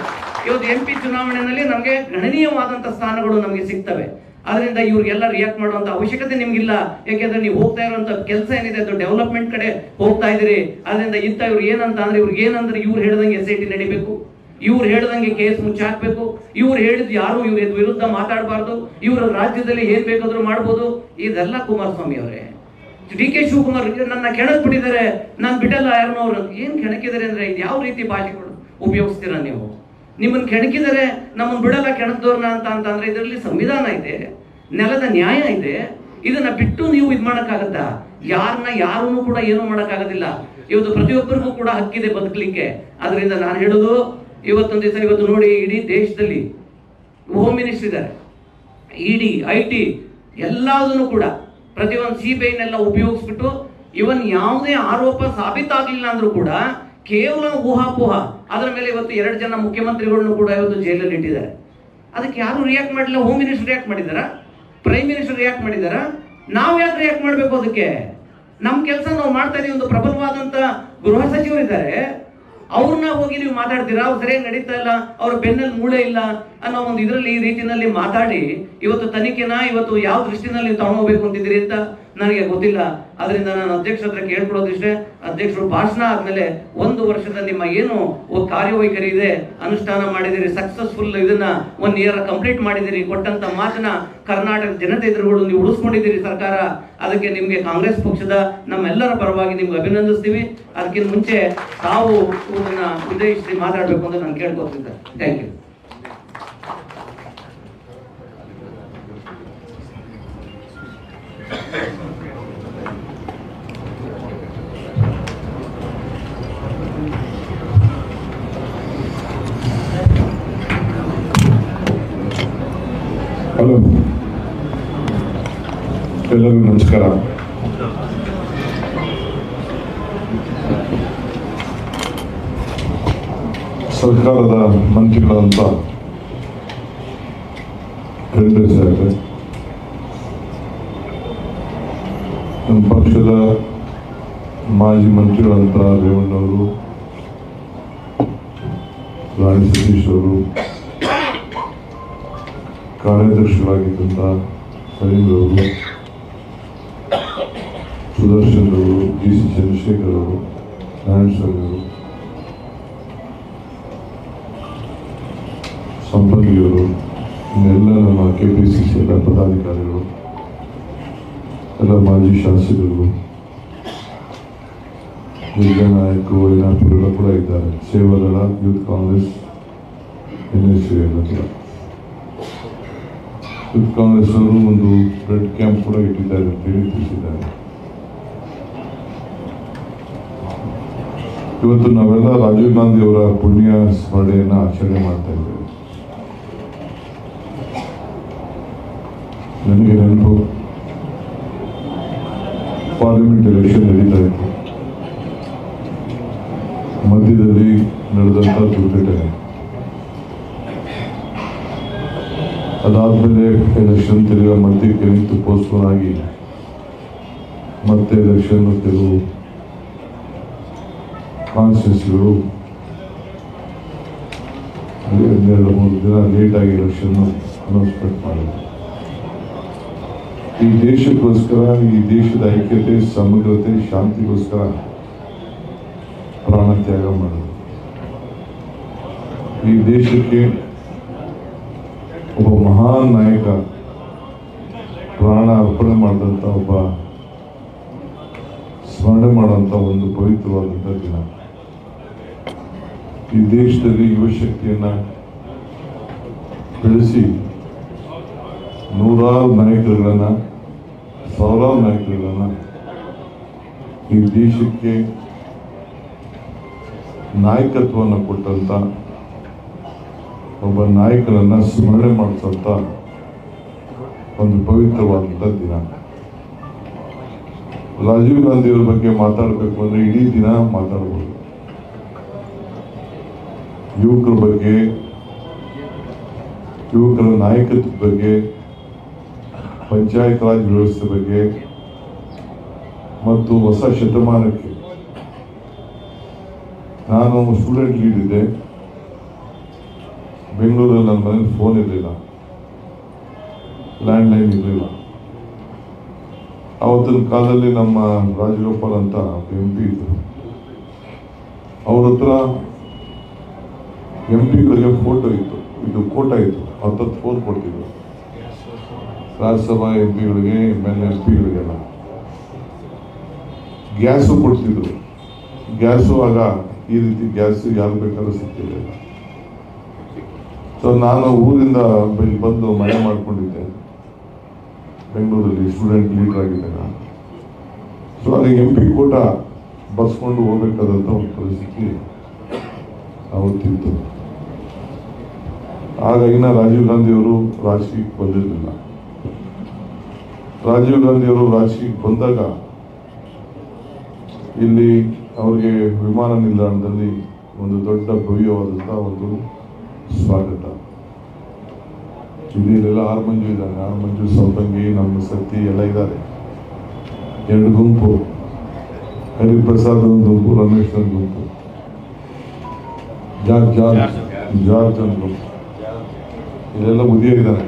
Speaker 1: ಇವತ್ತು MP ಚುನಾವಣೆಯಲ್ಲಿ ನಮಗೆ ಗಣನೀಯವಾದಂಥ ಸ್ಥಾನಗಳು ನಮಗೆ ಸಿಗ್ತವೆ. ಅದರಿಂದ ಇವ್ರಿಗೆಲ್ಲ ರಿಯಾಕ್ಟ್ ಮಾಡುವಂತ ಅವಶ್ಯಕತೆ ನಿಮ್ಗಿಲ್ಲ. ಯಾಕೆಂದ್ರೆ ನೀವು ಹೋಗ್ತಾ ಇರುವಂತ ಕೆಲಸ ಏನಿದೆ ಅದು ಡೆವಲಪ್ಮೆಂಟ್ ಕಡೆ ಹೋಗ್ತಾ ಇದ್ದೀರಿ. ಅದರಿಂದ ಇವ್ರು ಏನಂತ ಅಂದ್ರೆ ಇವ್ರು ಹೇಳ್ದಂಗೆ SIT ನಡಿಬೇಕು, ಇವ್ರು ಹೇಳ್ದಂಗೆ ಕೇಸ್ ಮುಚ್ಚಾಕ್ಬೇಕು, ಇವ್ರು ಹೇಳಿದ್ ಯಾರು ಇವ್ರ ವಿರುದ್ಧ ಮಾತಾಡಬಾರ್ದು, ಇವ್ರ ರಾಜ್ಯದಲ್ಲಿ ಏನ್ ಬೇಕಾದ್ರೂ ಮಾಡ್ಬೋದು. ಇದೆಲ್ಲ ಕುಮಾರಸ್ವಾಮಿ ಅವರೇ. DK ಶಿವಕುಮಾರ್ ನನ್ನ ಕೆಣಕ್ ಬಿಟ್ಟಿದ್ದಾರೆ, ನಾನು ಬಿಡಲ್ಲ ಯಾರನ್ನೋ ಅವ್ರು. ಏನ್ ಕೆಣಕಿದ್ದಾರೆ ಅಂದ್ರೆ ಯಾವ ರೀತಿ ಭಾಷೆಗಳು ಉಪಯೋಗಿಸ್ತೀರಾ ನೀವು? ನಿಮ್ಮನ್ನು ಕೆಣಕಿದರೆ ನಮ್ಮನ್ನು ಬಿಡಲ್ಲ ಕೆಣಕ್ದವ್ರನ್ನ ಅಂತಂದ್ರೆ ಇದರಲ್ಲಿ ಸಂವಿಧಾನ ಇದೆ, ನೆಲದ ನ್ಯಾಯ ಇದೆ. ಇದನ್ನ ಬಿಟ್ಟು ನೀವು ಇದು ಮಾಡೋಕ್ಕಾಗತ್ತಾ? ಯಾರನ್ನೂ ಕೂಡ ಏನೂ ಮಾಡೋಕ್ಕಾಗೋದಿಲ್ಲ. ಇವತ್ತು ಪ್ರತಿಯೊಬ್ಬರಿಗೂ ಕೂಡ ಹಕ್ಕಿದೆ ಬದುಕಲಿಕ್ಕೆ. ಅದರಿಂದ ನಾನು ಹೇಳೋದು, ಇವತ್ತೊಂದು ದಿವಸ ಇವತ್ತು ನೋಡಿ ಇಡೀ ದೇಶದಲ್ಲಿ ಹೋಮ್ ಮಿನಿಸ್ಟರ್ ಇದ್ದಾರೆ, ED IT ಎಲ್ಲದನ್ನು ಕೂಡ ಪ್ರತಿಯೊಂದು CBIನೆಲ್ಲ ಉಪಯೋಗಿಸ್ಬಿಟ್ಟು ಇವನ್ ಯಾವುದೇ ಆರೋಪ ಸಾಬೀತಾಗಲಿಲ್ಲ ಅಂದ್ರೂ ಕೂಡ ಕೇವಲ ಊಹಾಪೋಹ ಅದರ ಮೇಲೆ ಇವತ್ತು 2 ಜನ ಮುಖ್ಯಮಂತ್ರಿಗಳನ್ನು ಕೂಡ ಇವತ್ತು ಜೈಲಲ್ಲಿ ಇಟ್ಟಿದ್ದಾರೆ. ಅದಕ್ಕೆ ಯಾರು ರಿಯಾಕ್ಟ್ ಮಾಡಿಲ್ಲ. ಹೋಮ್ ಮಿನಿಸ್ಟರ್ ರಿಯಾಕ್ಟ್ ಮಾಡಿದಾರ, ಪ್ರೈಮ್ ಮಿನಿಸ್ಟರ್ ರಿಯಾಕ್ಟ್ ಮಾಡಿದಾರ. ನಾವು ಯಾಕೆ ರಿಯಾಕ್ಟ್ ಮಾಡಬೇಕು? ಅದಕ್ಕೆ ನಮ್ಮ ಕೆಲಸ ನಾವು ಮಾಡ್ತಾ ಇದೀವಿ. ಒಂದು ಪ್ರಬಲವಾದಂತ ಗೃಹ ಸಚಿವರಿದ್ದಾರೆ, ಅವ್ರನ್ನ ಹೋಗಿ ನೀವು ಮಾತಾಡ್ತೀರಾ, ಅವ್ರು ಸರಿಯಾಗಿ ನಡೀತಾ ಇಲ್ಲ, ಅವ್ರ ಬೆನ್ನಲ್ಲಿ ಮೂಳೆ ಇಲ್ಲ ಅನ್ನೋ ಒಂದು ಇದರಲ್ಲಿ ಈ ರೀತಿಯಲ್ಲಿ ಮಾತಾಡಿ ಇವತ್ತು ತನಿಖೆನ ಇವತ್ತು ಯಾವ ದೃಷ್ಟಿನಲ್ಲಿ ನೀವು ತಗೊಂಡೋಗ್ಬೇಕು ಅಂತಿದ್ದೀರಿ ಅಂತ ನನಗೆ ಗೊತ್ತಿಲ್ಲ. ಅದರಿಂದ ನಾನು ಅಧ್ಯಕ್ಷರ ಹತ್ರ ಕೇಳ್ಕೊಳ್ಳೋದಿಷ್ಟೇ, ಅಧ್ಯಕ್ಷರು ಭಾಷಣ ಆದ್ಮೇಲೆ 1 ವರ್ಷದ ನಿಮ್ಮ ಏನು ಕಾರ್ಯವೈಖರಿ ಇದೆ ಅನುಷ್ಠಾನ ಮಾಡಿದಿರಿ, ಸಕ್ಸಸ್ಫುಲ್ ಇದನ್ನ 1 ಇಯರ್ ಕಂಪ್ಲೀಟ್ ಮಾಡಿದಿರಿ, ಕೊಟ್ಟಂತ ಮಾತನ್ನ ಕರ್ನಾಟಕ ಜನತೆ ಎದುರುಗಳು ನೀವು ಉಳಿಸ್ಕೊಂಡಿದ್ದೀರಿ ಸರ್ಕಾರ. ಅದಕ್ಕೆ ನಿಮ್ಗೆ ಕಾಂಗ್ರೆಸ್ ಪಕ್ಷದ ನಮ್ಮೆಲ್ಲರ ಪರವಾಗಿ ನಿಮ್ಗೆ ಅಭಿನಂದಿಸ್ತೀವಿ. ಅದಕ್ಕಿಂತ ಮುಂಚೆ ತಾವು ಇದನ್ನ ಉದ್ದೇಶಿಸಿ ಮಾತಾಡಬೇಕು ಅಂತ ನಾನು ಕೇಳ್ಕೊತಿದ್ದೆ. Thank you.
Speaker 5: ಎಲ್ಲರಿಗೂ ನಮಸ್ಕಾರ. ಸರ್ಕಾರದ ಮಂತ್ರಿಗಳಂತ ಖಂಡ್ರೆ ಸಾಹೇಬ್ರೆ, ನಮ್ಮ ಪಕ್ಷದ ಮಾಜಿ ಮಂತ್ರಿಗಳಂತ ರೇವಣ್ಣವರು, ರಾಣಿ ಸತೀಶ್ ಅವರು, ಕಾರ್ಯದರ್ಶಿಗಳಾಗಿದ್ದಂಥ ಸಲೀಂ ಅವರು, ಸುದರ್ಶನ್ ಅವರು, ಸಿ ಚಂದ್ರಶೇಖರ್ ಅವರು, ನಾರಾಯಣಸ್ವಾಮಿ ಅವರು, ಸಂಪಂಗಿಯವರು, ಇನ್ನೆಲ್ಲ ನಮ್ಮ KPCC ಎಲ್ಲ ಪದಾಧಿಕಾರಿಗಳು, ಎಲ್ಲ ಮಾಜಿ ಶಾಸಕರು, ಯುವ ನಾಯಕರು, ಏನಾಪುರ ಕೂಡ ಇದ್ದಾರೆ, ಸೇವಾದಳ, ಯೂತ್ ಕಾಂಗ್ರೆಸ್, NSU ಎಲ್ಲ ಕೂಡ. ಯೂತ್ ಕಾಂಗ್ರೆಸ್ ಅವರು ಒಂದು ಬ್ಲಡ್ ಕ್ಯಾಂಪ್ ಕೂಡ ಇಟ್ಟಿದ್ದಾರೆ ಅಂತ ಹೇಳಿ ತಿಳಿಸಿದ್ದಾರೆ. ಇವತ್ತು ನಾವೆಲ್ಲ ರಾಜೀವ್ ಗಾಂಧಿ ಅವರ ಪುಣ್ಯ ಸ್ಮರಣೆಯನ್ನು ಆಚರಣೆ ಮಾಡ್ತಾ ಇದ್ದೇವೆ. ನನಗೆ ನೆನಪು, ಪಾರ್ಲಿಮೆಂಟ್ ಎಲೆಕ್ಷನ್ ನಡೀತಾ ಇತ್ತು, ಮಧ್ಯದಲ್ಲಿ ನಡೆದಂಥ ದುರ್ಘಟನೆ. ಅದಾದ್ಮೇಲೆ ಎಲೆಕ್ಷನ್ ತಿರುಗ ಮಧ್ಯಕ್ಕೆ ನಿಂತು ಪೋಸ್ಟ್ಪೋನ್ ಆಗಿ ಮತ್ತೆ ಎಲೆಕ್ಷನ್ ಕೆಲವು ಕಾನ್ಸ್ಟಿಟ್ಯೂನ್ಸಿಗಳು 2-3 ದಿನ ಲೇಟಾಗಿ ಎಲೆಕ್ಷನ್ ಅನೌನ್ಸ್ಮೆಂಟ್ ಮಾಡಿದ್ರು. ಈ ದೇಶಕ್ಕೋಸ್ಕರ, ಈ ದೇಶದ ಐಕ್ಯತೆ, ಸಮಗ್ರತೆ, ಶಾಂತಿಗೋಸ್ಕರ ಪ್ರಾಣ ತ್ಯಾಗ ಮಾಡಿದ್ರು. ಈ ದೇಶಕ್ಕೆ ಒಬ್ಬ ಮಹಾನ್ ನಾಯಕ ಪ್ರಾಣ ಅರ್ಪಣೆ ಮಾಡಿದಂಥ ಒಬ್ಬ ಸ್ಮರಣೆ ಮಾಡುವಂಥ ಒಂದು ಪವಿತ್ರವಾದಂಥ ದಿನ. ಈ ದೇಶದಲ್ಲಿ ಯುವಶಕ್ತಿಯನ್ನು ಬೆಳೆಸಿ ನೂರಾರು ನಾಯಕರುಗಳನ್ನು, ಸಾವಿರಾರು ನಾಯಕರುಗಳನ್ನು ಈ ದೇಶಕ್ಕೆ ನಾಯಕತ್ವವನ್ನು ಕೊಟ್ಟಂಥ ಒಬ್ಬ ನಾಯಕರನ್ನು ಸ್ಮರಣೆ ಮಾಡಿಸಂಥ ಒಂದು ಪವಿತ್ರವಾದಂಥ ದಿನ. ರಾಜೀವ್ ಗಾಂಧಿಯವರ ಬಗ್ಗೆ ಮಾತಾಡಬೇಕು ಅಂದರೆ ಇಡೀ ದಿನ ಮಾತಾಡ್ಬೋದು. ಯುವಕರ ಬಗ್ಗೆ, ಯುವಕರ ನಾಯಕತ್ವದ ಬಗ್ಗೆ, ಪಂಚಾಯತ್ ರಾಜ್ ವ್ಯವಸ್ಥೆ ಬಗ್ಗೆ ಮತ್ತು ಹೊಸ ಶತಮಾನಕ್ಕೆ. ನಾನು ಸ್ಟೂಡೆಂಟ್ ಲೀಡ್ ಇದ್ದೆ. ಬೆಂಗಳೂರಲ್ಲಿ ನನ್ನ ಮನೇಲಿ ಫೋನ್ ಇರಲಿಲ್ಲ, ಲ್ಯಾಂಡ್ಲೈನ್ ಇರಲಿಲ್ಲ. ಆವತ್ತಿನ ಕಾಲದಲ್ಲಿ ನಮ್ಮ ರಾಜಗೋಪಾಲ್ ಅಂತ MP ಇದ್ರು. ಅವ್ರ ಹತ್ರ MPಗಳಿಗೆ ಫೋಟೋ ಇತ್ತು, ಇದು ಕೋಟಾ ಇತ್ತು, 10 ಫೋನ್ ಕೊಡ್ತಿದ್ರು ರಾಜ್ಯಸಭಾ MPಗಳಿಗೆ, MLA MPಗಳಿಗೆಲ್ಲ. ಗ್ಯಾಸು ಕೊಡ್ತಿದ್ರು. ಗ್ಯಾಸು ಆಗ ಈ ರೀತಿ ಗ್ಯಾಸು ಯಾರು ಬೇಕಾದ್ರೂ ಸಿಗ್ತಿರಲಿಲ್ಲ. ಸೊ ನಾನು ಊರಿಂದ ಬಂದು ಮನೆ ಮಾಡ್ಕೊಂಡಿದ್ದೆ ಬೆಂಗಳೂರಲ್ಲಿ, ಸ್ಟೂಡೆಂಟ್ ಲೀಡರ್ ಆಗಿದ್ದಾಗ. ಸೊ ಅಲ್ಲಿ MP ಕೋಟಾ ಬರ್ಸ್ಕೊಂಡು ಹೋಗ್ಬೇಕಾದಂಥ ಒಂದು ಪರಿಸ್ಥಿತಿ ಅವತ್ತಿತ್ತು. ಆಗ ಇನ್ನು ರಾಜೀವ್ ಗಾಂಧಿಯವರು ರಾಜಕೀಯಕ್ಕೆ ಬಂದಿರಲಿಲ್ಲ. ರಾಜೀವ್ ಗಾಂಧಿಯವರು ರಾಜಕೀಯಕ್ಕೆ ಬಂದಾಗ ಇಲ್ಲಿ ಅವರಿಗೆ ವಿಮಾನ ನಿಲ್ದಾಣದಲ್ಲಿ ಒಂದು ದೊಡ್ಡ ಭವ್ಯವಾದಂಥ ಒಂದು ಸ್ವಾಗತ. ಇಲ್ಲೆಲ್ಲ ಆರ್ ಮಂಜು ಇದ್ದಾನೆ, ಆರ್ ಮಂಜು, ಸಂಪಂಗಿ, ನಮ್ಮ ಸತಿ ಎಲ್ಲ ಇದ್ದಾರೆ. 2 ಗುಂಪು, ಹರಿಪ್ರಸಾದ್ ಒಂದು ಗುಂಪು, ರಮೇಶ್ ಒಂದು ಗುಂಪು, ಜಾರ್ಜ್ ಒಂದು ಗುಂಪು. ಇದೆಲ್ಲ ಮುದಿಯಾಗಿದ್ದಾನೆ.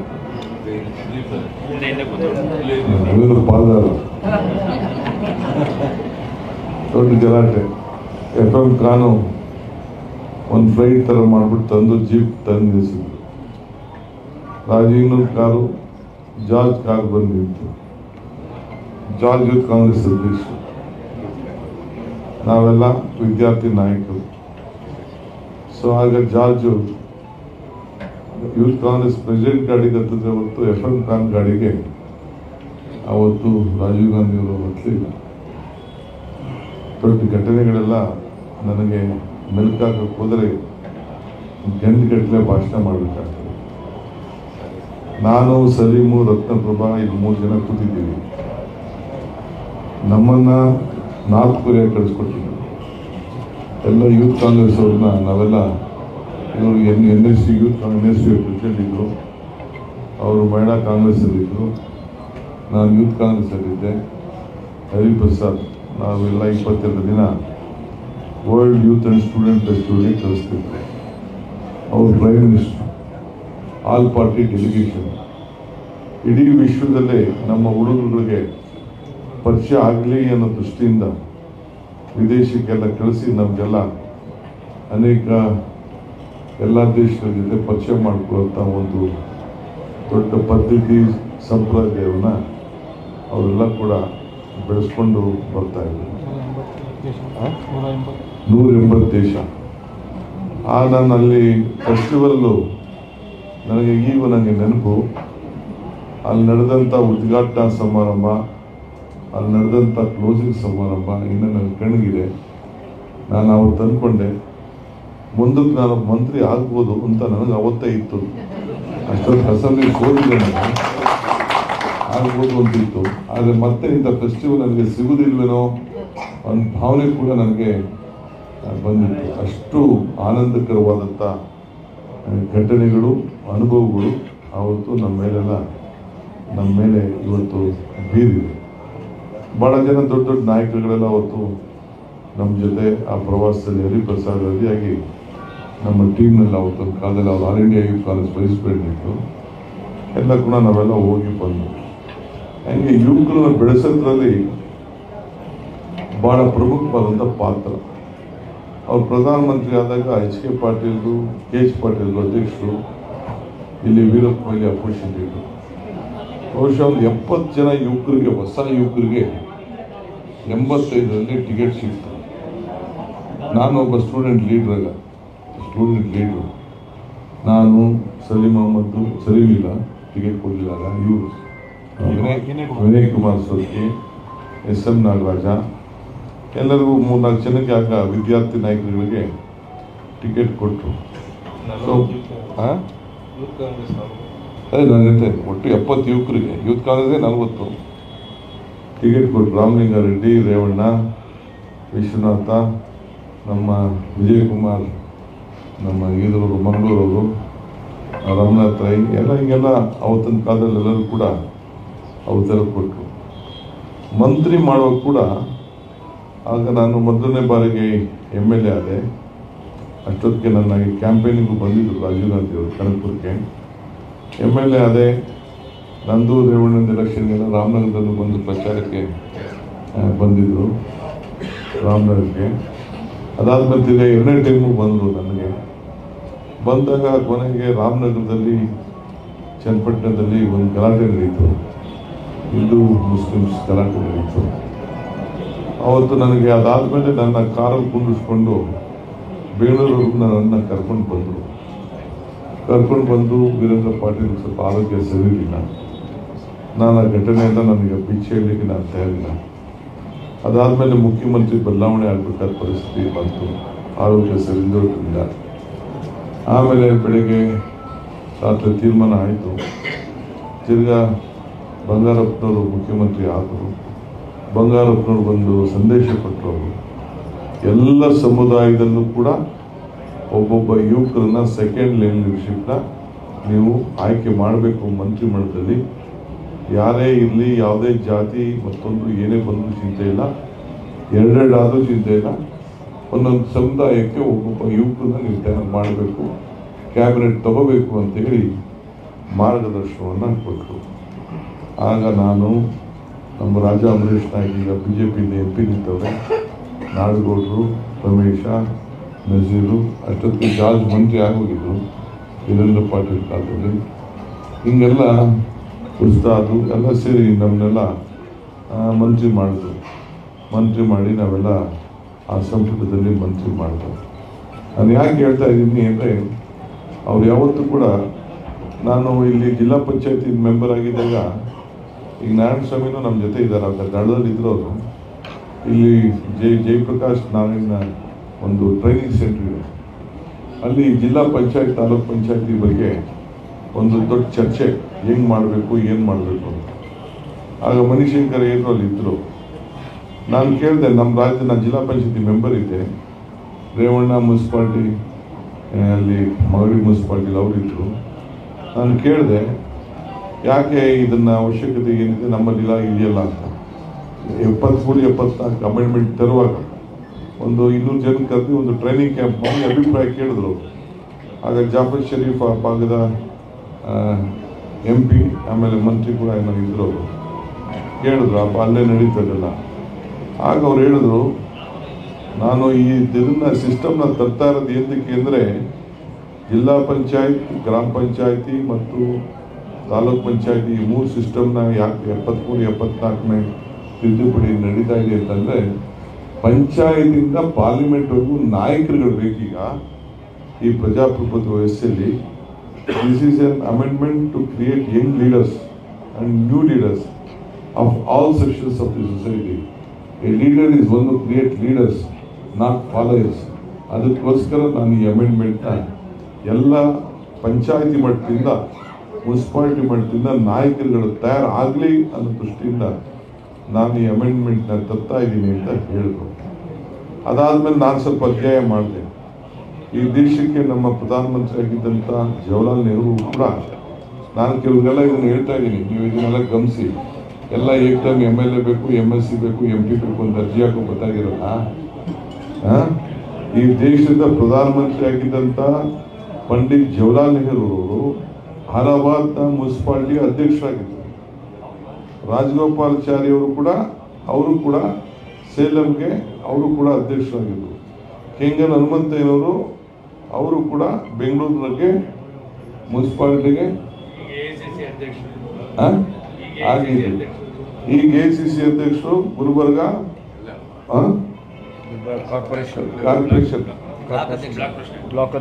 Speaker 5: ಇವನು ಪಾಲ್ದಾರ. ದೊಡ್ಡ ಗಲಾಟೆ. FM ಖಾನು ಒಂದು ಫ್ಲೈಟ್ ಥರ ಮಾಡಿಬಿಟ್ಟು ತಂದು ಜೀಪ್ ತಂದು ನಿಲ್ಲಿಸಿದ್ರು. ಇನ್ನೊಂದು ಕಾರು, ಜಾರ್ಜ್ ಕಾರ್ ಬಂದು ನಿಂತು. ಜಾರ್ಜ್ ಯೂತ್ ಕಾಂಗ್ರೆಸ್ ಅಧ್ಯಕ್ಷರು, ನಾವೆಲ್ಲ ವಿದ್ಯಾರ್ಥಿ ನಾಯಕರು. ಸೊ ಆಗ ಜಾರ್ಜು ಯೂತ್ ಕಾಂಗ್ರೆಸ್ ಪ್ರೆಸಿಡೆಂಟ್ ಗಾಡಿಗೆ ಹತ್ತಿದ್ರೆ ಹೊತ್ತು FM ಖಾನ್ ಗಾಡಿಗೆ ಅವತ್ತು ರಾಜೀವ್ ಗಾಂಧಿಯವರು ಹತ್ತಲಿಲ್ಲ. ದೊಡ್ಡ ಘಟನೆಗಳೆಲ್ಲ ನನಗೆ ಮೆಲ್ಕಾಕಕ್ಕೆ ಹೋದರೆ ಗಂಟೆಗಟ್ಟಲೆ ಭಾಷಣ ಮಾಡಬೇಕಾಗ್ತದೆ. ನಾನು, ಸಲೀಮು, ರತ್ನಪ್ರಭಾ, ಇಲ್ಲಿ 3 ಜನ ಕೂತಿದ್ದೀವಿ.
Speaker 6: ನಮ್ಮನ್ನು ನಾರ್ತ್ ಕೊರಿಯಾ ಕಳಿಸ್ಕೊಟ್ಟಿದ್ರು. ಎಲ್ಲ ಯೂತ್ ಕಾಂಗ್ರೆಸ್ ಅವ್ರನ್ನ ನಾವೆಲ್ಲ ಇವರು NSC ಯೂತ್ NSC ಪ್ರೆಸಿಡೆಂಟ್ ಇದ್ದರು, ಅವರು ಮಹಿಳಾ ಕಾಂಗ್ರೆಸ್ಸಲ್ಲಿದ್ದರು, ನಾನು ಯೂತ್ ಕಾಂಗ್ರೆಸ್ಸಲ್ಲಿದ್ದೆ. ಹರಿಪ್ರಸಾದ್ ನಾವೆಲ್ಲ 22 ದಿನ ವರ್ಲ್ಡ್ ಯೂತ್ ಆ್ಯಂಡ್ ಸ್ಟೂಡೆಂಟ್ ಫೆಸ್ಟಿವಲ್ಗೆ ಕಳಿಸ್ತಿದ್ದೆ. ಅವರು prime minister, all party delegation. ಇಡೀ ವಿಶ್ವದಲ್ಲೇ ನಮ್ಮ ಹುಡುಗರುಗಳಿಗೆ ಪರಿಚಯ ಆಗಲಿ ಅನ್ನೋ ದೃಷ್ಟಿಯಿಂದ ವಿದೇಶಕ್ಕೆಲ್ಲ ಕಳಿಸಿ ನಮಗೆಲ್ಲ ಅನೇಕ ಎಲ್ಲ ದೇಶಗಳ ಜೊತೆ ಪರಿಚಯ ಮಾಡಿಕೊಳ್ಳುವಂಥ ಒಂದು ದೊಡ್ಡ ಪದ್ಧತಿ ಸಂಪ್ರದಾಯವನ್ನು ಅವರೆಲ್ಲ ಕೂಡ ಬೆಳೆಸ್ಕೊಂಡು ಬರ್ತಾ ಇದ್ದಾರೆ. 180 ದೇಶ. ನಾನು ಅಲ್ಲಿ ಫೆಸ್ಟಿವಲ್ಲು ನನಗೆ ಈಗ ನನಗೆ ನೆನಪು, ಅಲ್ಲಿ ನಡೆದಂಥ ಉದ್ಘಾಟನಾ ಸಮಾರಂಭ, ಅಲ್ಲಿ ನಡೆದಂಥ ಕ್ಲೋಸಿಂಗ್ ಸಮಾರಂಭ ಇನ್ನು ನನ್ನ ಕಣ್ಣಿಗಿದೆ. ನಾನು ಅವತ್ತು ಅಂದ್ಕೊಂಡೆ ಮುಂದಕ್ಕೆ ನಾನು ಮಂತ್ರಿ ಆಗ್ಬೋದು ಅಂತ ನನಗೆ ಅವತ್ತೇ ಇತ್ತು. ಅಷ್ಟೊಂದು ಅಸೆಂಬ್ಲಿ ಹೋಗಿದ್ದೆ, ನಾನು ಆಗ್ಬೋದು ಅಂತಿತ್ತು. ಆದರೆ ಮತ್ತೆ ಇಂಥ ಫೆಸ್ಟಿವಲ್ ನನಗೆ ಸಿಗುವುದಿಲ್ವೇನೋ ಒಂದು ಭಾವನೆ ಕೂಡ ನನಗೆ ಬಂದಿತ್ತು. ಅಷ್ಟು ಆನಂದಕರವಾದಂಥ ಘಟನೆಗಳು, ಅನುಭವಗಳು ಆವತ್ತು ನಮ್ಮ ಮೇಲೆ ಇವತ್ತು ಬೀರಿದೆ. ಭಾಳ ಜನ ದೊಡ್ಡ ದೊಡ್ಡ ನಾಯಕರುಗಳೆಲ್ಲ ಅವತ್ತು ನಮ್ಮ ಜೊತೆ ಆ ಪ್ರವಾಸದಲ್ಲಿ ಹರಿಪ್ರಸಾದ್ ರವಿಯಾಗಿ ನಮ್ಮ ಟೀಮ್ನಲ್ಲಿ ಅವತ್ತೊಂದು ಕಾಲದಲ್ಲಿ ಅವ್ರು all India youth Congress vice president ಇತ್ತು. ಎಲ್ಲ ಕೂಡ ನಾವೆಲ್ಲ ಹೋಗಿ ಬಂದು ಹಂಗೆ ಯುವಕರನ್ನು ಬೆಳೆಸೋದ್ರಲ್ಲಿ ಭಾಳ ಪ್ರಮುಖವಾದಂಥ ಪಾತ್ರ. ಅವ್ರು ಪ್ರಧಾನಮಂತ್ರಿ ಆದಾಗ HK ಪಾಟೀಲ್ರು, KH ಪಾಟೀಲ್ರು ಅಧ್ಯಕ್ಷರು, ಇಲ್ಲಿ ವೀರಪ್ಪ ಮೊಯ್ಲಿ ಅಪೋಸಿಷನ್ ಲೀಡರು. ಬಹುಶಃ ಒಂದು 70 ಜನ ಯುವಕರಿಗೆ, ಹೊಸ ಯುವಕರಿಗೆ 85ರಲ್ಲಿ ಟಿಕೆಟ್ ಸಿಗ್ತು. ನಾನೊಬ್ಬ ಸ್ಟೂಡೆಂಟ್ ಲೀಡ್ರು. ನಾನು ಸಲೀಮಿಲ್ಲ ಟಿಕೆಟ್ ಕೊಡಲಿಲ್ಲ. ಇವರು ವಿನಯ್ ಕುಮಾರ್ ಸೊಲ್ಕಿ, SM ನಾಗರಾಜ, ಎಲ್ಲರಿಗೂ 3-4 ಜನಕ್ಕೆ ಆಗ ವಿದ್ಯಾರ್ಥಿ ನಾಯಕರುಗಳಿಗೆ ಟಿಕೆಟ್ ಕೊಟ್ಟರು. ಅದೇ ನಾನು ಹೇಳ್ತೇನೆ, ಒಟ್ಟು 70 ಯುವಕರಿಗೆ, ಯೂತ್ ಕಾಂಗ್ರೆಸ್ಗೆ 40 ಟಿಕೆಟ್ ಕೊಟ್ಟರು. ರಾಮಲಿಂಗಾರೆಡ್ಡಿ, ರೇವಣ್ಣ, ವಿಶ್ವನಾಥ, ನಮ್ಮ ವಿಜಯಕುಮಾರ್, ನಮ್ಮ ಈದೂರು ಮಂಗಳೂರವರು, ರಮನಾಥ್ ರೈ, ಎಲ್ಲ ಹಿಂಗೆಲ್ಲ ಅವತ್ತಿನ ಕಾಲದಲ್ಲಿ ಎಲ್ಲರೂ ಕೂಡ ಅವತ್ತೆಲ್ಲ ಕೊಟ್ಟರು. ಮಂತ್ರಿ ಮಾಡುವಾಗ ಕೂಡ ಆಗ ನಾನು ಮೊದಲನೇ ಬಾರಿಗೆ MLA ಆದೆ. ಅಷ್ಟೊತ್ತಿಗೆ ನನ್ನ ಕ್ಯಾಂಪೇನಿಗೂ ಬಂದಿದ್ದರು ರಾಜೀವ್ ಗಾಂಧಿ ಅವರು ಕನಕಪುರಕ್ಕೆ. MLA ಆದೆ. ನಂದು ರೇವಣ್ಣನ ಎಲೆಕ್ಷನ್ಗೆಲ್ಲ ರಾಮನಗರದಲ್ಲೂ ಬಂದು ಪ್ರಚಾರಕ್ಕೆ ಬಂದಿದ್ದರು, ರಾಮನಗರಕ್ಕೆ. ಅದಾದಮೇಲೆ ತಿರ್ಗ 2ನೇ ಟೈಮು ಬಂದರು. ನನಗೆ ಬಂದಾಗ ಕೊನೆಗೆ ರಾಮನಗರದಲ್ಲಿ, ಚನ್ನಪಟ್ಟಣದಲ್ಲಿ ಒಂದು ಗಲಾಟೆ ನಡೀತು, ಹಿಂದೂ ಮುಸ್ಲಿಮ್ಸ್ ಗಲಾಟೆ ನಡೀತು. ಅವತ್ತು ನನಗೆ ಅದಾದಮೇಲೆ ನನ್ನ ಕಾರಲ್ಲಿ ಕುಂಡಿಸ್ಕೊಂಡು ಬೆಂಗಳೂರಿಗೆ ನನ್ನನ್ನು ಕರ್ಕೊಂಡು ಬಂದು ವೀರೇಂದ್ರ ಪಾಟೀಲ್ ಸ್ವಲ್ಪ ಆರೋಗ್ಯ ಸರಿಯಿಲ್ಲ. ನಾನು ಆ ಘಟನೆಯಿಂದ ನನಗೆ ಭಿಕ್ಷೆ ಹೇಳಲಿಕ್ಕೆ ನಾನು ತಯಾರಿಲ್ಲ. ಅದಾದಮೇಲೆ ಮುಖ್ಯಮಂತ್ರಿ ಬದಲಾವಣೆ ಆಗಬೇಕಾದ ಪರಿಸ್ಥಿತಿ ಬಂತು, ಆರೋಗ್ಯ ಸರಿಯಿಲ್ಲ. ಆಮೇಲೆ ಬೆಳಗ್ಗೆ ರಾತ್ರಿ ತೀರ್ಮಾನ ಆಯಿತು. ತಿರ್ಗಾ ಬಂಗಾರಪ್ಪನವರು ಮುಖ್ಯಮಂತ್ರಿ ಆದರು. ಬಂಗಾರಪ್ಪನವರು ಬಂದು ಸಂದೇಶ ಕೊಟ್ಟರು, ಎಲ್ಲ ಸಮುದಾಯದಲ್ಲೂ ಕೂಡ ಒಬ್ಬೊಬ್ಬ ಯುವಕರನ್ನ ಸೆಕೆಂಡ್ ಲೈನ್ ಲೀಡರ್ಶಿಪ್ನ ನೀವು ಆಯ್ಕೆ ಮಾಡಬೇಕು. ಮಂತ್ರಿಮಂಡಲದಲ್ಲಿ ಯಾರೇ ಇರಲಿ, ಯಾವುದೇ ಜಾತಿ ಮತ್ತೊಂದು ಏನೇ ಬಂದರೂ ಚಿಂತೆ ಇಲ್ಲ, 2 ಆದರೂ ಚಿಂತೆ ಇಲ್ಲ, ಒಂದೊಂದು ಸಮುದಾಯಕ್ಕೆ ಒಬ್ಬೊಬ್ಬ ಯುವಕರನ್ನ ನೀವು ತಯಾರು ಮಾಡಬೇಕು, ಕ್ಯಾಬಿನೆಟ್ ತಗೋಬೇಕು ಅಂತೇಳಿ ಮಾರ್ಗದರ್ಶನವನ್ನು ಕೊಟ್ಟರು. ಆಗ ನಾನು, ನಮ್ಮ ರಾಜ ಅಮರೇಶ್ ನಾಯ್ಕ, ಈಗ BJPಯಿಂದ MP ನಿಂತವ್ರೆ, ನಾಡಗೌಡರು, ರಮೇಶ, ನಜೀರು, ಅಷ್ಟೊತ್ತಿಗೆ ಜಾರ್ಜ್ ಮಂತ್ರಿ ಆಗೋಗಿದ್ರು ವೀರೇಂದ್ರ ಪಾಟೀಲ್ ಕಾಲದಲ್ಲಿ. ಹಿಂಗೆಲ್ಲ ಉಸ್ತಾದು ಎಲ್ಲ ಸೇರಿ ನಮ್ಮನ್ನೆಲ್ಲ ಮಂತ್ರಿ ಮಾಡಿದ್ರು. ಮಂತ್ರಿ ಮಾಡಿ ನಾವೆಲ್ಲ ಆ ಸಂಪುಟದಲ್ಲಿ ಮಂತ್ರಿ ಮಾಡಿದ್ರು. ನಾನು ಯಾಕೆ ಹೇಳ್ತಾ ಇದ್ದೀನಿ ಅಂದರೆ, ಅವ್ರು ಯಾವತ್ತೂ ಕೂಡ, ನಾನು ಇಲ್ಲಿ ಜಿಲ್ಲಾ ಪಂಚಾಯತಿ ಮೆಂಬರ್ ಆಗಿದ್ದಾಗ, ಈಗ ನಾರಾಯಣ ಸ್ವಾಮಿನೂ ನಮ್ಮ ಜೊತೆ ಇದ್ದಾರೆ, ಅವ್ರ ದಳದಲ್ಲಿ ಇದ್ರು ಅವರು. ಇಲ್ಲಿ ಜಯಪ್ರಕಾಶ್ ನಾರಾಯಣ ಒಂದು ಟ್ರೈನಿಂಗ್ ಸೆಂಟರ್ ಇದೆ, ಅಲ್ಲಿ ಜಿಲ್ಲಾ ಪಂಚಾಯತ್, ತಾಲೂಕ್ ಪಂಚಾಯತಿ ಬಗ್ಗೆ ಒಂದು ದೊಡ್ಡ ಚರ್ಚೆ, ಹೆಂಗೆ ಮಾಡಬೇಕು, ಏನು ಮಾಡಬೇಕು ಅಂತ. ಆಗ ಮಣಿಶಂಕರ್ ಏನು ಅಲ್ಲಿ ಇದ್ದರು. ನಾನು ಕೇಳಿದೆ, ನಮ್ಮ ರಾಜ್ಯದ ಜಿಲ್ಲಾ ಪಂಚಾಯತಿ ಮೆಂಬರ್ ಇದ್ದೆ, ರೇವಣ್ಣ ಮುನ್ಸಿಪಾಲ್ಟಿ ಅಲ್ಲಿ ಮಗಡಿ ಮುನ್ಸಿಪಾಲ್ಟಿಲಿ ಅವರಿದ್ದರು. ನಾನು ಕೇಳಿದೆ, ಯಾಕೆ ಇದನ್ನು ಅವಶ್ಯಕತೆ ಏನಿದೆ ನಮ್ಮಲ್ಲಿ ಇದೆಯಲ್ಲ ಅಂತ. 73-74 ಅಮೆಂಡ್ಮೆಂಟ್ ತರುವಾಗ ಒಂದು 200 ಜನ ಕರೆದು ಒಂದು ಟ್ರೈನಿಂಗ್ ಕ್ಯಾಂಪ್ ಮಾಡಿ ಅಭಿಪ್ರಾಯ ಕೇಳಿದ್ರು. ಆಗ ಜಾಫರ್ ಶರೀಫ್ ಆ ಭಾಗದ MP ಆಮೇಲೆ ಮಂತ್ರಿ ಕೂಡ ಏನೋ ಇದ್ರು, ಅವರು ಕೇಳಿದ್ರು, ಅಲ್ಲೇ ನಡೀತದಲ್ಲ. ಆಗ ಅವ್ರು ಹೇಳಿದ್ರು, ನಾನು ಇದನ್ನ ಸಿಸ್ಟಮ್ನ ತರ್ತಾ ಇರೋದು ಏನಕ್ಕೆ ಅಂದರೆ, ಜಿಲ್ಲಾ ಪಂಚಾಯತ್, ಗ್ರಾಮ ಪಂಚಾಯತಿ ಮತ್ತು ತಾಲೂಕ್ ಪಂಚಾಯತಿ ಈ 3 ಸಿಸ್ಟಮ್ನ ಯಾಕೆ 73-74ನೇ ತಿದ್ದುಪಡಿ ನಡೀತಾ ಇದೆ ಅಂತಂದರೆ, ಪಂಚಾಯತಿಂದ ಪಾರ್ಲಿಮೆಂಟ್ವರೆಗೂ ನಾಯಕರುಗಳು ಬೇಕೀಗ ಈ ಪ್ರಜಾಪ್ರಭುತ್ವ ವ್ಯವಸ್ಥೆಯಲ್ಲಿ. This is an amendment to create young leaders and new leaders of all sections of the society. A leader is one to create leaders, not followers. ಅದಕ್ಕೋಸ್ಕರ ನಾನು ಈ ಅಮೆಂಡ್ಮೆಂಟ್ನ ಎಲ್ಲ ಪಂಚಾಯತಿ ಮಟ್ಟದಿಂದ, ಮುನ್ಸಿಪಾಲಿಟಿ ಮಟ್ಟದಿಂದ ನಾಯಕರುಗಳು ತಯಾರಾಗಲಿ ಅನ್ನೋ ದೃಷ್ಟಿಯಿಂದ ನಾನು ಈ ಅಮೆಂಡ್ಮೆಂಟ್ನ ತರ್ತಾ ಇದ್ದೀನಿ ಅಂತ ಹೇಳಿದ್ರು. ಅದಾದಮೇಲೆ ನಾನು ಸ್ವಲ್ಪ ಅಧ್ಯಯನ ಮಾಡಿದೆ. ಈ ದೇಶಕ್ಕೆ ನಮ್ಮ ಪ್ರಧಾನಮಂತ್ರಿ ಆಗಿದ್ದಂಥ ಜವಾಹರ್ಲಾಲ್ ನೆಹರು ಕೂಡ, ನಾನು ಕೆಲವರೆಲ್ಲ ಇದನ್ನು ಹೇಳ್ತಾ ಇದ್ದೀನಿ, ನೀವು ಇದನ್ನೆಲ್ಲ ಗಮನಿಸಿ. ಎಲ್ಲ ಏಕ್ದಮ್ MLA ಬೇಕು, MLC ಬೇಕು, MP ಬೇಕು ಅಂತ ಅರ್ಜಿ ಹಾಕೊಂಡು ಗೊತ್ತಾಗಿರಲ್ಲ. ಈ ದೇಶದ ಪ್ರಧಾನಮಂತ್ರಿ ಆಗಿದ್ದಂಥ ಪಂಡಿತ್ ಜವಾಹರ್ಲಾಲ್ ನೆಹರು ಅವರು ಅಲಹಾಬಾದ್ನ ಮುನ್ಸಿಪಾಲಿಟಿ ಅಧ್ಯಕ್ಷರಾಗಿದ್ದರು. ರಾಜಗೋಪಾಲಾಚಾರಿ ಅವರು ಕೂಡ ಸೇಲಂಗೆ ಅವರು ಕೂಡ ಅಧ್ಯಕ್ಷರಾಗಿದ್ದರು. ಕೆಂಗನ್ ಹನುಮಂತಯ್ಯನವರು ಅವರು ಕೂಡ ಬೆಂಗಳೂರಿಗೆ ಮುನ್ಸಿಪಾಲಿಟಿಗೆ ಆಗಿದ್ದರು. ಈಗ ACC ಅಧ್ಯಕ್ಷರು ಗುಲ್ಬರ್ಗ ಕಾರ್ಪೊರೇಷನ್ ಬ್ಲಾಕ್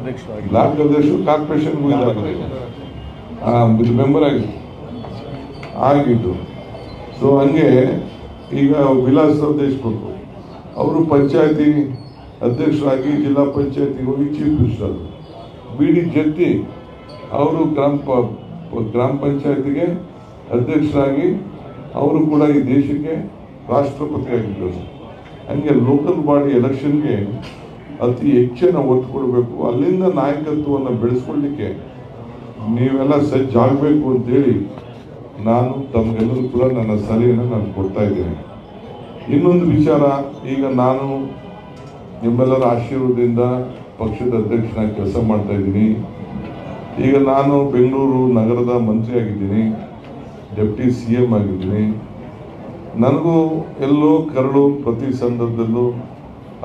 Speaker 6: ಅಧ್ಯಕ್ಷರು ಕಾರ್ಪೊರೇಷನ್ಗೂ ಇದಾಗಿದೆ, ಮೆಂಬರ್ ಆಗಿದ್ದು. ಸೊ ಹಂಗೆ ಈಗ ವಿಲಾಸರಾವ್ ದೇಶಮುಖ್ ಅವರು ಪಂಚಾಯತಿ ಅಧ್ಯಕ್ಷರಾಗಿ ಜಿಲ್ಲಾ ಪಂಚಾಯತಿ ಹೋಗಿ ಚೀಫ್ ಮಿನಿಸ್ಟರ್ ಆದರು. BD ಜತ್ತಿ ಅವರು ಗ್ರಾಮ ಪಂಚಾಯತಿಗೆ ಅಧ್ಯಕ್ಷರಾಗಿ ಅವರು ಕೂಡ ಈ ದೇಶಕ್ಕೆ ರಾಷ್ಟ್ರಪತಿ ಆಗಿದ್ದರು. ಹಂಗೆ ಲೋಕಲ್ ಬಾಡಿ ಎಲೆಕ್ಷನ್ಗೆ ಅತಿ ಹೆಚ್ಚಿನ ಒತ್ತು ಕೊಡಬೇಕು, ಅಲ್ಲಿಂದ ನಾಯಕತ್ವವನ್ನು ಬೆಳೆಸ್ಕೊಳ್ಳಿಕ್ಕೆ ನೀವೆಲ್ಲ ಸಜ್ಜಾಗಬೇಕು ಅಂತೇಳಿ ನಾನು ತಮಗೆಲ್ಲರೂ ಕೂಡ ನನ್ನ ಸಲಹೆಯನ್ನು ನಾನು ಕೊಡ್ತಾ ಇದ್ದೇನೆ. ಇನ್ನೊಂದು ವಿಚಾರ, ಈಗ ನಾನು ನಿಮ್ಮೆಲ್ಲರ ಆಶೀರ್ವಾದದಿಂದ ಪಕ್ಷದ ಅಧ್ಯಕ್ಷನಾಗಿ ಕೆಲಸ ಮಾಡ್ತಾ ಇದ್ದೀನಿ. ಈಗ ನಾನು ಬೆಂಗಳೂರು ನಗರದ ಮಂತ್ರಿ ಆಗಿದ್ದೀನಿ, ಡೆಪ್ಟಿ CM ಆಗಿದ್ದೀನಿ. ನನಗೂ ಎಲ್ಲೋ ಕರಳು ಪ್ರತಿ ಸಂದರ್ಭದಲ್ಲೂ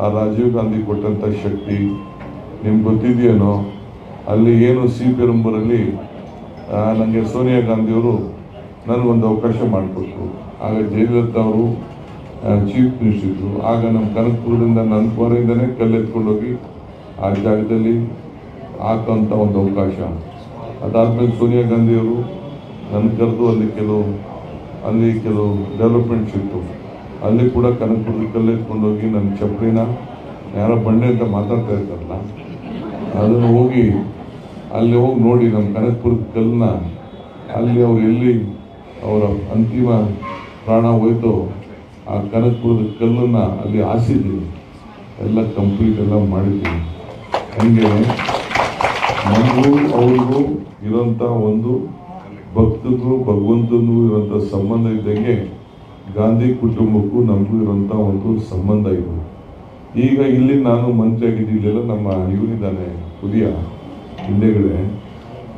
Speaker 6: ಆ ರಾಜೀವ್ ಗಾಂಧಿ ಕೊಟ್ಟಂಥ ಶಕ್ತಿ ನಿಮ್ಗೆ ಗೊತ್ತಿದೆಯೇನೋ. ಅಲ್ಲಿ ಏನು ಪೆರುಂಬೂರಲ್ಲಿ ನನಗೆ ಸೋನಿಯಾ ಗಾಂಧಿಯವರು ನನಗೊಂದು ಅವಕಾಶ ಮಾಡಿಕೊಟ್ರು. ಆಗ ಜಯಲಲಿತಾ ಅವರು ಚೀಫ್ ಮಿನಿಸ್ಟರ್ ಇದ್ದರು. ಆಗ ನಮ್ಮ ಕನಕಪುರದಿಂದ ನನ್ನ ಕೋರೆಯಿಂದನೇ ಕಲ್ಲೆತ್ಕೊಂಡೋಗಿ ಆ ಜಾಗದಲ್ಲಿ ಹಾಕೋಂಥ ಒಂದು ಅವಕಾಶ. ಅದಾದಮೇಲೆ ಸೋನಿಯಾ ಗಾಂಧಿಯವರು ನನ್ನ ಕರೆದು ಅಲ್ಲಿ ಕೆಲವು ಡೆವಲಪ್ಮೆಂಟ್ಸ್ ಇತ್ತು, ಅಲ್ಲಿ ಕೂಡ ಕನಕಪುರದ ಕಲ್ಲೆತ್ಕೊಂಡೋಗಿ ನನ್ನ ಚಪ್ಪಲಿನ ಯಾರೋ ಬಂಡೆ ಅಂತ ಮಾತಾಡ್ತಾ ಇರ್ತಾರಲ್ಲ, ಅದನ್ನು ಅಲ್ಲಿ ಹೋಗಿ ನೋಡಿ ನಮ್ಮ ಕನಕಪುರದ ಕಲ್ಲನ್ನ, ಅಲ್ಲಿ ಅವ್ರು ಎಲ್ಲಿ ಅವರ ಅಂತಿಮ ಪ್ರಾಣ ಹೋಯ್ತು ಆ ಕನಕಪುರದ ಕಲ್ಲನ್ನು ಅಲ್ಲಿ ಹಾಸಿದ್ದೀನಿ, ಎಲ್ಲ ಕಂಪ್ಲೀಟ್ ಎಲ್ಲ ಮಾಡಿದ್ದೀನಿ. ಹಂಗೆ ನಮಗೂ ಅವ್ರಿಗೂ ಇರೋಂಥ ಒಂದು ಭಕ್ತರಿಗೂ ಭಗವಂತನಿಗೂ ಇರೋಂಥ ಸಂಬಂಧ ಇದ್ದಂಗೆ ಗಾಂಧಿ ಕುಟುಂಬಕ್ಕೂ ನಮಗೂ ಇರೋಂಥ ಒಂದು ಸಂಬಂಧ ಇದೆ. ಈಗ ಇಲ್ಲಿ ನಾನು ಮಂತ್ರಿ ಆಗಿದ್ದಿಲ್ಲೆಲ್ಲ ನಮ್ಮ ಇವರಿದ್ದಾನೆ ಉದಯ ಹಿಂದೆಗಡೆ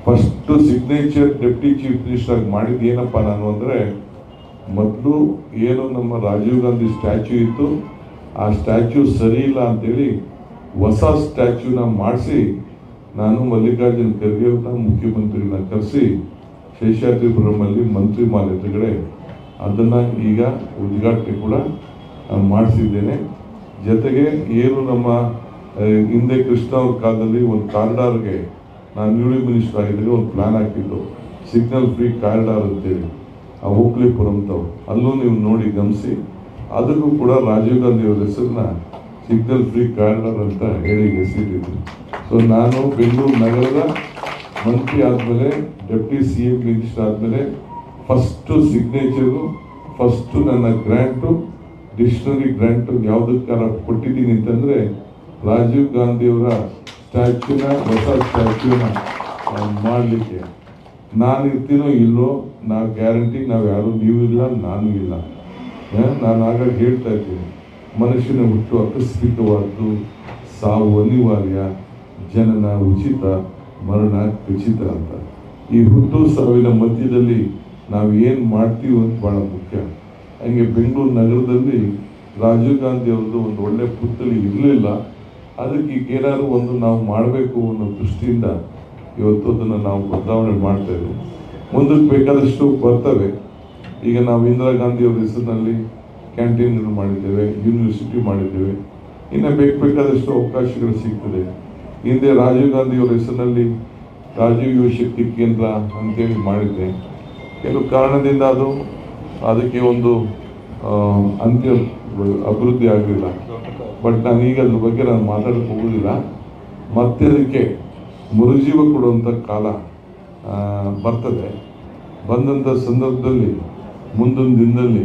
Speaker 6: first signature deputy chief minister ಆಗಿ ಮಾಡಿದ್ದು ಏನಪ್ಪ ನಾನು ಅಂದರೆ, ಮೊದಲು ಏನು ನಮ್ಮ ರಾಜೀವ್ ಗಾಂಧಿ ಸ್ಟ್ಯಾಚ್ಯೂ ಇತ್ತು, ಆ ಸ್ಟ್ಯಾಚ್ಯೂ ಸರಿ ಇಲ್ಲ ಅಂತೇಳಿ ಹೊಸ ಸ್ಟ್ಯಾಚ್ಯೂನ ಮಾಡಿಸಿ ನಾನು ಮಲ್ಲಿಕಾರ್ಜುನ್ ಖರ್ಗೆ ಅವ್ರನ್ನ ಮುಖ್ಯಮಂತ್ರಿಗಳನ್ನ ಕರೆಸಿ ಶೇಷಾದ್ರಿಪುರಮಲ್ಲಿ ಮಂತ್ರಿ ಮಾಲ್ ಎದುರುಗಡೆ ಅದನ್ನು ಈಗ ಉದ್ಘಾಟನೆ ಕೂಡ ಮಾಡಿಸಿದ್ದೇನೆ. ಜೊತೆಗೆ ಏನು ನಮ್ಮ ಹಿಂದೆ ಕೃಷ್ಣ ಅವ್ರ ಕಾಲದಲ್ಲಿ ಒಂದು ಕಾರಿಡಾರ್ಗೆ ನಾನು ಯೂನಿಯನ್ ಮಿನಿಸ್ಟರ್ ಆಗಿದ್ದರೆ ಒಂದು ಪ್ಲ್ಯಾನ್ ಹಾಕಿದ್ದು, ಸಿಗ್ನಲ್ ಫ್ರೀ ಕಾರಿಡಾರ್ ಅಂತೇಳಿ ಆ ಹೋಕ್ಲಿಪುರಂತವ್ರು, ಅಲ್ಲೂ ನೀವು ನೋಡಿ ಗಮನಿಸಿ, ಅದಕ್ಕೂ ಕೂಡ ರಾಜೀವ್ ಗಾಂಧಿ ಅವರ ಹೆಸರನ್ನ ಸಿಗ್ನಲ್ ಫ್ರೀ ಕಾರಿಡಾರ್ ಅಂತ ಹೇಳಿ ಹೆಸರಿಟ್ಟಿದ್ರು. ಸೊ ನಾನು ಬೆಂಗಳೂರು ನಗರದ ಮಂತ್ರಿ ಆದಮೇಲೆ ಡೆಪ್ಟಿ CM ಮಿನಿಸ್ಟರ್ ಆದಮೇಲೆ ಫಸ್ಟು ಸಿಗ್ನೇಚರು, ಫಸ್ಟು ನನ್ನ ಗ್ರ್ಯಾಂಟು ಡಿಕ್ಷನರಿ ಗ್ರಾಂಟ್ ಯಾವುದಕ್ಕಾರ ಕೊಟ್ಟಿದ್ದೀನಿ ಅಂತಂದರೆ ರಾಜೀವ್ ಗಾಂಧಿಯವರ ಸ್ಟ್ಯಾಚ್ಯೂನ ಹೊಸ ಸ್ಟ್ಯಾಚ್ಯೂನ ಮಾಡಲಿಕ್ಕೆ ನಾನು ಇರ್ತೀನೋ ಇಲ್ಲೋ ನಾವು ಗ್ಯಾರಂಟಿ ನಾವು ಯಾರು ನೀವು ಇಲ್ಲ ನಾನು ಇಲ್ಲ. ನಾನು ಆಗಾಗ ಹೇಳ್ತಾ ಇದ್ದೀನಿ, ಮನುಷ್ಯನ ಹುಟ್ಟು ಆಕಸ್ಮಿಕವಾದ್ದು, ಸಾವು ಅನಿವಾರ್ಯ, ಜನನ ಉಚಿತ, ಮರಣ ಖಚಿತ ಅಂತ. ಈ ಹುಟ್ಟು ಸಾವಿನ ಮಧ್ಯದಲ್ಲಿ ನಾವು ಏನು ಮಾಡ್ತೀವಿ ಅಂತ ಭಾಳ ಮುಖ್ಯ. ಹಂಗೆ ಬೆಂಗಳೂರು ನಗರದಲ್ಲಿ ರಾಜೀವ್ ಗಾಂಧಿ ಅವ್ರದ್ದು ಒಂದು ಒಳ್ಳೆ ಪುತ್ಥಳಿ ಇರಲಿಲ್ಲ. ಅದಕ್ಕೆ ಈಗ ಏನಾದ್ರು ಒಂದು ನಾವು ಮಾಡಬೇಕು ಅನ್ನೋ ದೃಷ್ಟಿಯಿಂದ ಇವತ್ತು ಅದನ್ನು ನಾವು ಬದಲಾವಣೆ ಮಾಡ್ತಾ ಇದ್ದೀವಿ. ಮುಂದಕ್ಕೆ ಬೇಕಾದಷ್ಟು ಬರ್ತವೆ. ಈಗ ನಾವು ಇಂದಿರಾ ಗಾಂಧಿ ಅವ್ರ ಹೆಸರಿನಲ್ಲಿ ಕ್ಯಾಂಟೀನ್ಗಳು ಮಾಡಿದ್ದೇವೆ, ಯೂನಿವರ್ಸಿಟಿ ಮಾಡಿದ್ದೇವೆ, ಇನ್ನು ಬೇಕಾದಷ್ಟು ಅವಕಾಶಗಳು ಸಿಗ್ತದೆ. ಹಿಂದೆ ರಾಜೀವ್ ಗಾಂಧಿ ಅವರ ಹೆಸರಿನಲ್ಲಿ ರಾಜೀವ್ ಯುವ ಶಕ್ತಿ ಕೇಂದ್ರ ಅಂತೇಳಿ ಮಾಡಿದ್ದೆ. ಕೆಲವು ಕಾರಣದಿಂದ ಅದಕ್ಕೆ ಒಂದು ಅಂತ್ಯ ಅಭಿವೃದ್ಧಿ ಆಗಲಿಲ್ಲ. ಬಟ್ ನಾನೀಗ ಅದ್ರ ಬಗ್ಗೆ ನಾನು ಮಾತಾಡಕ್ಕೆ ಹೋಗೋದಿಲ್ಲ. ಮತ್ತೆ ಅದಕ್ಕೆ ಮರುಜೀವ ಕೊಡುವಂಥ ಕಾಲ ಬರ್ತದೆ. ಬಂದಂಥ ಸಂದರ್ಭದಲ್ಲಿ ಮುಂದಿನ ದಿನದಲ್ಲಿ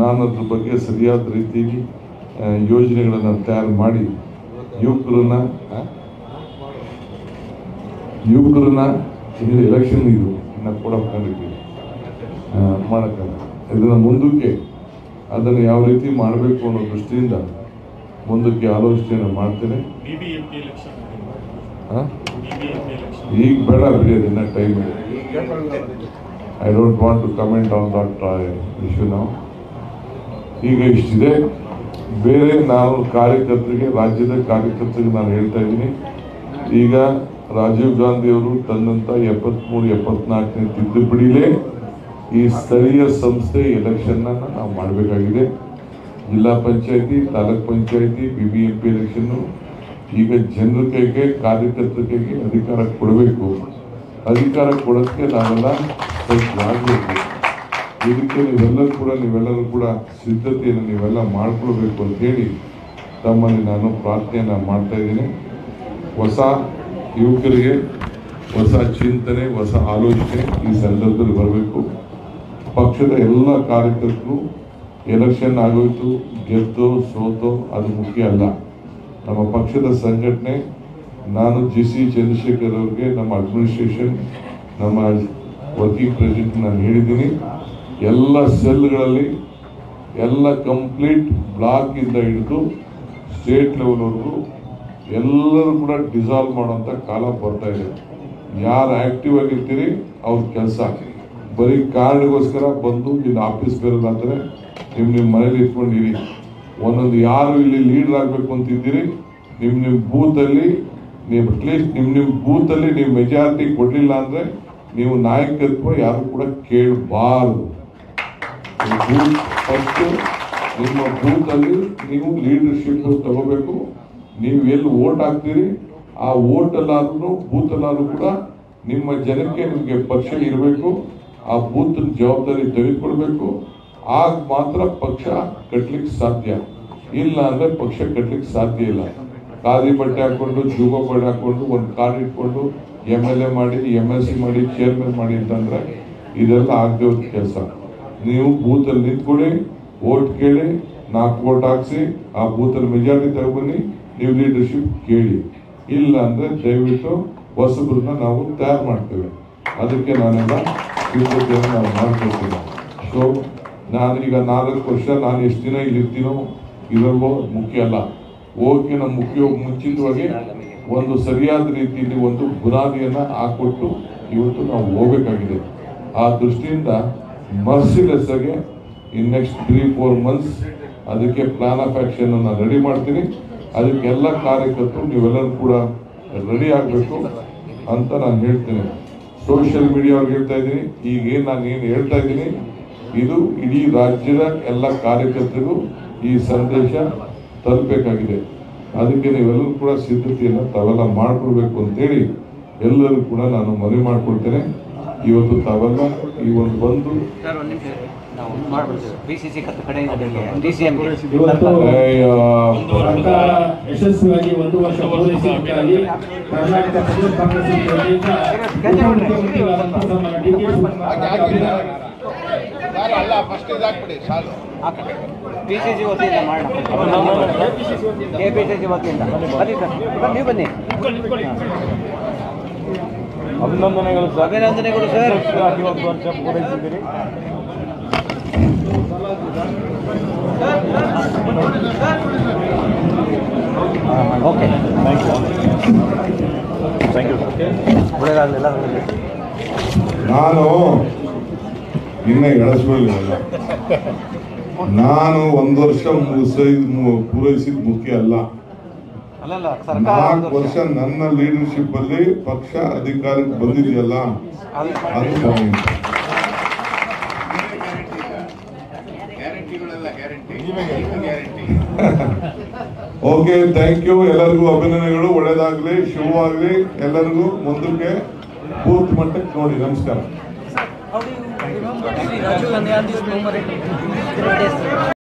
Speaker 6: ನಾನು ಅದ್ರ ಬಗ್ಗೆ ಸರಿಯಾದ ರೀತಿಯಲ್ಲಿ ಯೋಜನೆಗಳನ್ನು ತಯಾರು ಮಾಡಿ ಯುವಕರನ್ನ ಎಲೆಕ್ಷನ್ ಇದು ಇನ್ನು ಕೊಡಬೇಕಿದ್ದೀವಿ ಮಾಡೋಕ್ಕಲ್ಲ. ಇದನ್ನು ಮುಂದಕ್ಕೆ ಅದನ್ನು ಯಾವ ರೀತಿ ಮಾಡಬೇಕು ಅನ್ನೋ ದೃಷ್ಟಿಯಿಂದ ಮುಂದಕ್ಕೆ ಆಲೋಚನೆಯನ್ನು ಮಾಡ್ತೇನೆ. ಈಗ ಬೇಡ ಬಿಡಿ, ಅದನ್ನ ಟೈಮ್ ಇದೆ. I don't want to comment on that issue ನಾವು. ಈಗ ಇಷ್ಟಿದೆ. ಬೇರೆ ನಾವು ಕಾರ್ಯಕರ್ತರಿಗೆ, ರಾಜ್ಯದ ಕಾರ್ಯಕರ್ತರಿಗೆ ನಾನು ಹೇಳ್ತಾ ಇದ್ದೀನಿ, ಈಗ ರಾಜೀವ್ ಗಾಂಧಿ ಅವರು ತಂದಂಥ 73-74ನೇ ತಿದ್ದುಪಡಿಲೇ ಈ ಸ್ಥಳೀಯ ಸಂಸ್ಥೆ ಎಲೆಕ್ಷನ್ನ ನಾವು ಮಾಡಬೇಕಾಗಿದೆ. ಜಿಲ್ಲಾ ಪಂಚಾಯತಿ, ತಾಲೂಕ್ ಪಂಚಾಯತಿ, BBMP ಎಲೆಕ್ಷನ್ನು ಈಗ ಜನರ ಕೈಗೆ, ಕಾರ್ಯಕರ್ತರ ಕೈಗೆ ಅಧಿಕಾರ ಕೊಡಬೇಕು. ಅಧಿಕಾರ ಕೊಡೋಕ್ಕೆ ನಾವೆಲ್ಲ ಆಗಬೇಕು. ಇದಕ್ಕೆ ನೀವೆಲ್ಲರೂ ಕೂಡ ಸಿದ್ಧತೆಯನ್ನು ನೀವೆಲ್ಲ ಮಾಡ್ಕೊಳ್ಬೇಕು ಅಂತೇಳಿ ತಮ್ಮಲ್ಲಿ ನಾನು ಪ್ರಾರ್ಥನೆಯನ್ನು ಮಾಡ್ತಾ ಇದ್ದೀನಿ. ಹೊಸ ಯುವಕರಿಗೆ ಹೊಸ ಚಿಂತನೆ, ಹೊಸ ಆಲೋಚನೆ ಈ ಸಂದರ್ಭದಲ್ಲಿ ಬರಬೇಕು. ಪಕ್ಷದ ಎಲ್ಲ ಕಾರ್ಯಕರ್ತರು ಎಲೆಕ್ಷನ್ ಆಗೋಯ್ತು, ಗೆದ್ದೋ ಸೋತೋ ಅದು ಮುಖ್ಯ ಅಲ್ಲ. ನಮ್ಮ ಪಕ್ಷದ ಸಂಘಟನೆ, ನಾನು GC ಚಂದ್ರಶೇಖರ್ ಅವ್ರಿಗೆ, ನಮ್ಮ ಅಡ್ಮಿನಿಸ್ಟ್ರೇಷನ್, ನಮ್ಮ ವರ್ಕಿಂಗ್ ಪ್ರೆಸಿಡೆಂಟ್ ನಾನು ಹೇಳಿದ್ದೀನಿ, ಎಲ್ಲ ಸೆಲ್ಗಳಲ್ಲಿ ಎಲ್ಲ ಕಂಪ್ಲೀಟ್ ಬ್ಲಾಕ್ ಇಂದ ಹಿಡಿದು ಸ್ಟೇಟ್ ಲೆವೆಲ್ವರೆಗೂ ಎಲ್ಲರೂ ಕೂಡ ಡಿಸಾಲ್ವ್ ಮಾಡುವಂಥ ಕಾಲ ಬರ್ತಾ ಇದೆ. ಯಾರು ಆಕ್ಟಿವ್ ಆಗಿರ್ತೀರಿ ಅವ್ರ ಕೆಲಸ. ಬರೀ ಕಾರ್ಡ್ಗೋಸ್ಕರ ಬಂದು ಇಲ್ಲಿ ಆಫೀಸ್ ಬೇರೆದಾದರೆ ನಿಮ್ಮ ಮನೇಲಿ ಇಟ್ಕೊಂಡಿರಿ. ಒಂದೊಂದು ಯಾರು ಇಲ್ಲಿ ಲೀಡರ್ ಆಗಬೇಕು ಅಂತಿದ್ದೀರಿ, ನಿಮ್ಮ ಬೂತಲ್ಲಿ ನೀವು ಅಟ್ಲೀಸ್ಟ್ ನಿಮ್ಮ ಬೂತಲ್ಲಿ ನೀವು ಮೆಜಾರಿಟಿ ಕೊಡಲಿಲ್ಲ ಅಂದರೆ ನೀವು ನಾಯಕತ್ವ ಯಾರು ಕೂಡ ಕೇಳಬಾರದು. ಫಸ್ಟ್ ನಿಮ್ಮ ಬೂತಲ್ಲಿ ನೀವು ಲೀಡರ್ಶಿಪ್ ತಗೋಬೇಕು. ನೀವು ಎಲ್ಲಿ ವೋಟ್ ಹಾಕ್ತೀರಿ ಆ ವೋಟಲ್ಲಾದ್ರೂ ಬೂತಲ್ಲಾದ್ರೂ ಕೂಡ ನಿಮ್ಮ ಜನಕ್ಕೆ ನಿಮಗೆ ಪಕ್ಷ ಇರಬೇಕು. ಆ ಬೂತ್ ಜವಾಬ್ದಾರಿ ತೆಗೆದುಕೊಳ್ಬೇಕು. ಆಗ ಮಾತ್ರ ಪಕ್ಷ ಕಟ್ಲಿಕ್ಕೆ ಸಾಧ್ಯ. ಇಲ್ಲ ಅಂದ್ರೆ ಪಕ್ಷ ಕಟ್ಲಿಕ್ಕೆ ಸಾಧ್ಯ ಇಲ್ಲ. ಖಾದಿ ಬಟ್ಟೆ ಹಾಕೊಂಡು, ಜೂಬ ಬಟ್ಟೆ ಹಾಕೊಂಡು, ಒಂದು ಕಾರ್ಡ್ ಇಟ್ಕೊಂಡು MLA ಮಾಡಿ, MLC ಮಾಡಿ, ಚೇರ್ಮನ್ ಮಾಡಿ ಅಂತಂದ್ರೆ ಇದೆಲ್ಲ ಆಗದೆ ಹೋದ ಕೆಲಸ. ನೀವು ಬೂತಲ್ಲಿ ನಿಂತ್ಕೊಳ್ಳಿ, ವೋಟ್ ಕೇಳಿ, 4 ವೋಟ್ ಹಾಕ್ಸಿ, ಆ ಬೂತಲ್ಲಿ ಮೆಜಾರಿಟಿ ತಗೊಬನ್ನಿ, ನೀವು ಲೀಡರ್ಶಿಪ್ ಕೇಳಿ. ಇಲ್ಲ ಅಂದ್ರೆ ದಯವಿಟ್ಟು ಹೊಸಬ್ರನ್ನ ನಾವು ತಯಾರು ಮಾಡ್ತೇವೆ. ಅದಕ್ಕೆ ನಾನೆಲ್ಲ ಸಿದ್ಧತೆಯನ್ನು ನಾವು ಮಾಡ್ಕೊಳ್ತೀನಿ. ಸೊ ನಾನೀಗ 4 ವರ್ಷ ನಾನು ಎಷ್ಟು ದಿನ ಇಲ್ಲಿ ಇರ್ತೀನೋ ಇರಲ್ವೋ ಮುಖ್ಯ ಅಲ್ಲ. ಹೋಗಿನ ಮುಂಚಿತವಾಗಿ ಒಂದು ಸರಿಯಾದ ರೀತಿಯಲ್ಲಿ ಒಂದು ಬುನಾದಿಯನ್ನು ಹಾಕೊಟ್ಟು ಇವತ್ತು ನಾವು ಹೋಗಬೇಕಾಗಿದೆ. ಆ ದೃಷ್ಟಿಯಿಂದ ಮರ್ಸಿಲೆಸ್ ಆಗಿ ನೆಕ್ಸ್ಟ್ 3-4 ಮಂತ್ಸ್ ಅದಕ್ಕೆ ಪ್ಲಾನ್ ಆಫ್ ಆಕ್ಷನ್ ನಾನು ರೆಡಿ ಮಾಡ್ತೀನಿ. ಅದಕ್ಕೆಲ್ಲ ಕಾರ್ಯಕರ್ತರು ನೀವೆಲ್ಲರೂ ಕೂಡ ರೆಡಿ ಆಗಬೇಕು ಅಂತ ನಾನು ಹೇಳ್ತೀನಿ. ಸೋಷಿಯಲ್ ಮೀಡಿಯಾ ಅವ್ರಿಗೆ ಹೇಳ್ತಾ ಇದ್ದೀನಿ, ಈಗೇನು ನಾನು ಏನು ಹೇಳ್ತಾ ಇದ್ದೀನಿ ಇದು ಇಡೀ ರಾಜ್ಯದ ಎಲ್ಲ ಕಾರ್ಯಕರ್ತರಿಗೂ ಈ ಸಂದೇಶ ತಲುಪಬೇಕಾಗಿದೆ. ಅದಕ್ಕೆ ನೀವೆಲ್ಲರೂ ಕೂಡ ಸಿದ್ಧತೆಯನ್ನು ತಾವೆಲ್ಲ ಮಾಡ್ಕೊಳ್ಬೇಕು ಅಂತೇಳಿ ಎಲ್ಲರೂ ಕೂಡ ನಾನು ಮನವಿ ಮಾಡ್ಕೊಳ್ತೇನೆ. ಇವತ್ತು ತಾವೆಲ್ಲ ಈ ಒಂದು ಬಂದು
Speaker 2: ಯಶಸ್ವಿಯಾಗಿ 1 ವರ್ಷ ಪೂರೈಸಿದ್ದಕ್ಕಾಗಿ ಕರ್ನಾಟಕ ಪ್ರದೇಶ ಕಾಂಗ್ರೆಸ್ ವತಿಯಿಂದ
Speaker 7: PCC ವತಿಯಿಂದ ಮಾಡೋಣ. KPCC ವತಿಯಿಂದ ಬನ್ನಿ ಸರ್, ನೀವು ಬನ್ನಿ.
Speaker 3: ಅಭಿನಂದನೆಗಳು ಸರ್.
Speaker 7: ಅಭಿನಂದನೆಗಳು ಸರ್.
Speaker 3: 1 ವರ್ಷ ಪೂರೈಸಿದ್ದೀರಿ.
Speaker 7: ಓಕೆ,
Speaker 3: ಥ್ಯಾಂಕ್ ಯು
Speaker 7: ಒಳ್ಳೆಯದಾಗಲಿಲ್ಲ.
Speaker 6: ನಾನು ನಿನ್ನೆ ಎಳಸ್ಕೊಳ್ಳಿಲ್ಲ. ನಾನು 1 ವರ್ಷ ಪೂರೈಸಿದ ಮುಖ್ಯ ಅಲ್ಲ. 4 ವರ್ಷ ನನ್ನ ಲೀಡರ್ಶಿಪ್ ಅಲ್ಲಿ ಪಕ್ಷ ಅಧಿಕಾರಕ್ಕೆ ಬಂದಿದೆಯಲ್ಲ ಅದು ಪಾಯಿಂಟ್. Okay, thank you. ಎಲ್ಲರಿಗೂ ಅಭಿನಂದನೆಗಳು. ಒಳ್ಳೇದಾಗ್ಲಿ, ಶುಭವಾಗ್ಲಿ. ಎಲ್ಲರಿಗೂ ಮುಂದಕ್ಕೆ ಬೂತ್ ಮಟ್ಟಕ್ಕೆ ನೋಡಿ. ನಮಸ್ಕಾರ.